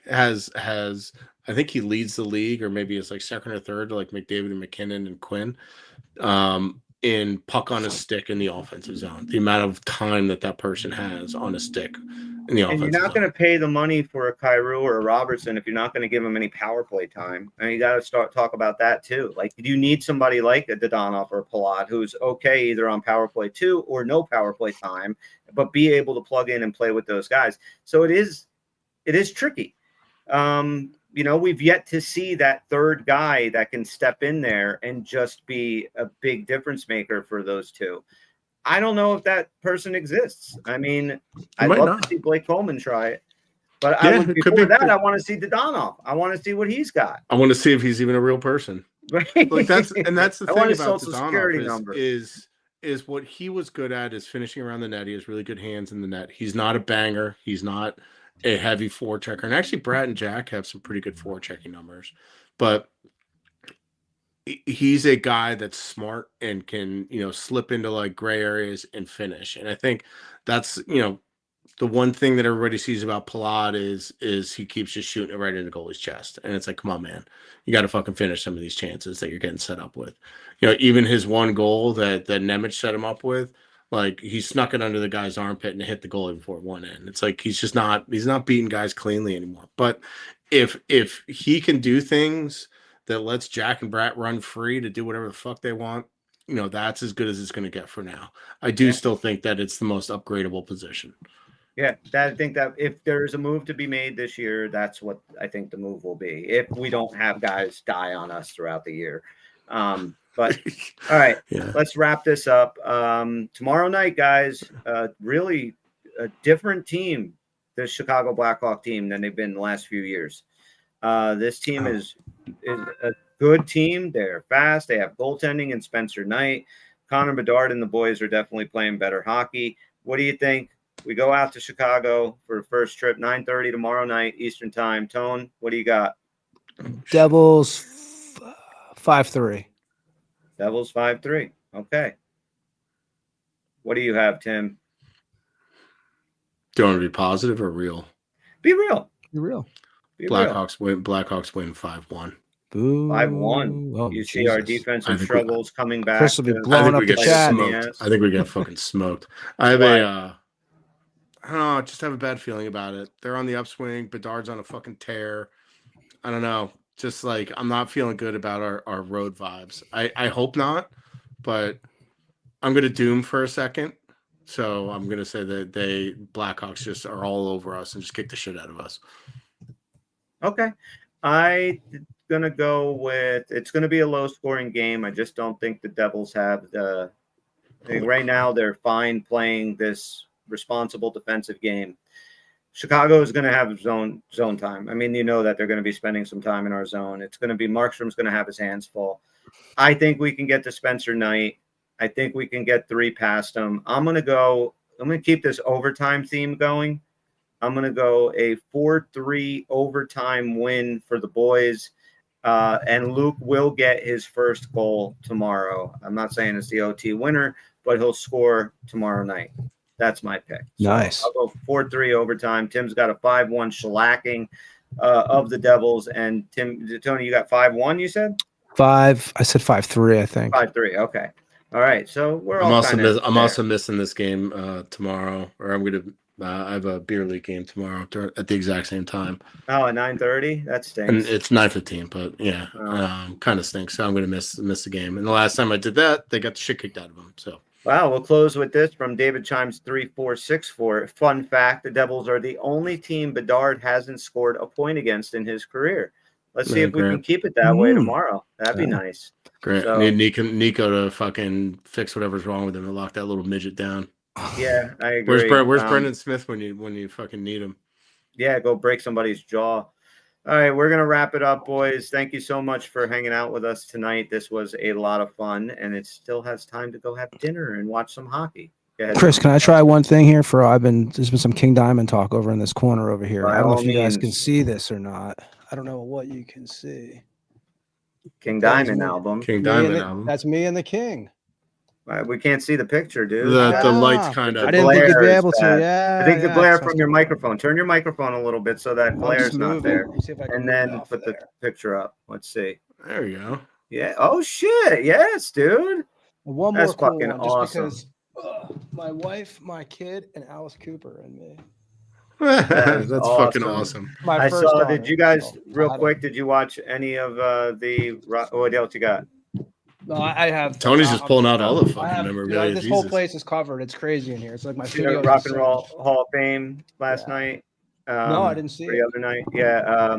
has I think he leads the league, or maybe it's like second or third to like McDavid and McKinnon and Quinn in puck on a stick in the offensive zone. The amount of time that person has on a stick in the offensive And you're not zone. going to pay the money for a Kyrou or a Robertson if you're not going to give them any power play time. And you got to talk about that too. Like, do you need somebody like a Dodonov or a Palat who's okay either on power play 2 or no power play time, but be able to plug in and play with those guys? So it is tricky. We've yet to see that third guy that can step in there and just be a big difference maker for those two. I don't know if that person exists. I mean, I'd love to see Blake Coleman try it, but I want to see Dodonov. I want to see what he's got. I want to see if he's even a real person. Right? Like that's the thing about social security Dodonov number. is what he was good at is finishing around the net. He has really good hands in the net. He's not a banger. He's not a heavy forechecker. And actually, Brad and Jack have some pretty good forechecking numbers, but he's a guy that's smart and can, slip into like gray areas and finish. And I think that's, the one thing that everybody sees about Palat is he keeps just shooting it right into the goalie's chest. And it's like, come on, man, you got to fucking finish some of these chances that you're getting set up with. Even his one goal that Nemec set him up with, like he snuck it under the guy's armpit and hit the goalie before it went in. It's like he's not beating guys cleanly anymore. But if he can do things that lets Jack and Brat run free to do whatever the fuck they want, that's as good as it's going to get for now. I do still think that it's the most upgradable position. Yeah, I think that if there's a move to be made this year, that's what I think the move will be. If we don't have guys die on us throughout the year. But all right, Let's wrap this up. Tomorrow night, guys, really a different team, the Chicago Blackhawk team, than they've been the last few years. This team is a good team. They're fast. They have goaltending and Spencer Knight. Connor Bedard and the boys are definitely playing better hockey. What do you think? We go out to Chicago for the first trip, 9:30 tomorrow night, Eastern time. Tone, what do you got? Devils 5-3. Devils 5-3. Okay. What do you have, Tim? Do you want to be positive or real? Be real. Be real. Blackhawks win 5-1. Boo. 5-1. Oh, you see our defensive struggles coming back. Chris will be blowing up the chat. I think we get fucking smoked. I have I don't know. I just have a bad feeling about it. They're on the upswing. Bedard's on a fucking tear. I don't know. Just like I'm not feeling good about our road vibes. I hope not, but I'm gonna doom for a second. So I'm gonna say that Blackhawks just are all over us and just kick the shit out of us. Okay. I'm gonna go with it's gonna be a low scoring game. I just don't think the Devils have I think right now they're fine playing this responsible defensive game. Chicago is going to have zone time. I mean, that they're going to be spending some time in our zone. It's going to be Markstrom's going to have his hands full. I think we can get to Spencer Knight. I think we can get 3 past him. I'm going to keep this overtime theme going. I'm going to go a 4-3 overtime win for the boys. And Luke will get his first goal tomorrow. I'm not saying it's the OT winner, but he'll score tomorrow night. That's my pick. So nice. I'll go 4-3 overtime. Tim's got a 5-1 shellacking of the Devils. And Tony, you got 5-1, you said? 5. I said 5-3, I think. 5-3. Okay. All right. So we're all I'm also missing this game tomorrow, or I'm going to I have a beer league game tomorrow at the exact same time. Oh, at 9:30? That stinks. And it's 9:15, but yeah, kind of stinks. So I'm going to miss the game. And the last time I did that, they got the shit kicked out of them. So. Wow, we'll close with this from David Chimes 3464. Fun fact: the Devils are the only team Bedard hasn't scored a point against in his career. Let's see if we can keep it that way tomorrow. That'd be nice. Great. So, need Nico to fucking fix whatever's wrong with him and lock that little midget down. Yeah, I agree. Where's Brendan Smith when you fucking need him? Yeah, go break somebody's jaw. All right, we're going to wrap it up, boys. Thank you so much for hanging out with us tonight. This was a lot of fun, and it still has time to go have dinner and watch some hockey. Go ahead. Chris, can I try one thing here? There's been some King Diamond talk over in this corner over here. I don't know if you guys can see this or not. I don't know what you can see. King That is Diamond me. album. King Me and Diamond the- album. That's me and the king. We can't see the picture, dude. The lights Ah, kind The I of. didn't think you'd be glare is able to. bad. Yeah. I think the yeah, glare it's from my- your microphone. Turn your microphone a little bit so that I'll glare just is not move there. it. See if I can And move it then off put of the there. picture up. Let's see. There we go. Yeah. Oh shit. Yes, dude. One That's more cool fucking one, just awesome. because my wife, my kid, and Alice Cooper and me. That's fucking awesome. awesome. My I first saw. daughter, Did you guys so real I had quick? Did you watch any of what else you got? No, I have. Tony's just pulling out all the I fucking have. memorabilia. This whole Jesus. place is covered. It's crazy in here. It's like my See the studio. Rock and Roll Hall of Fame last Yeah. night. No, I didn't see or it. the other night. Yeah.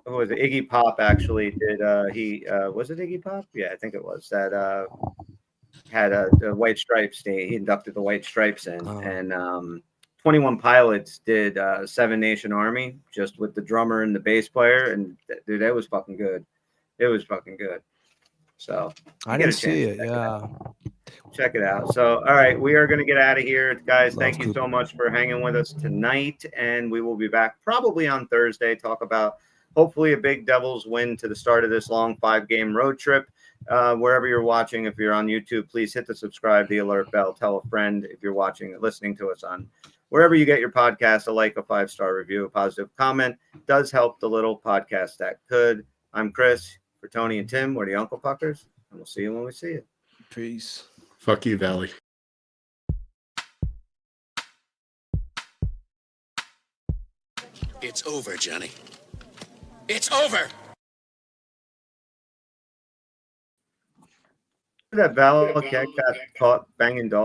Who was it? Iggy Pop actually did. He was it Iggy Pop? Yeah, I think it was that. Had the White Stripes Day. He inducted the White Stripes in, Oh. and 21 Pilots did Seven Nation Army just with the drummer and the bass player, and dude, that was fucking good. It was fucking good. So I get a didn't see chance, it. Yeah. check it out. So, all right, we are going to get out of here, guys. Love Thank you so Cooper. much for hanging with us tonight, and we will be back probably on Thursday. Talk about hopefully a big Devils win to the start of this long 5-game road trip. Wherever you're watching, if you're on YouTube, please hit the subscribe, the alert bell, tell a friend. If you're watching, listening to us on wherever you get your podcast, a like, a 5-star review, a positive comment does help the little podcast that could. I'm Chris. For Tony and Tim, we're the Uncle Puckers, and we'll see you when we see you. Peace. Fuck you, Valley. It's over, Johnny. It's over! That Val cat got caught banging dogs.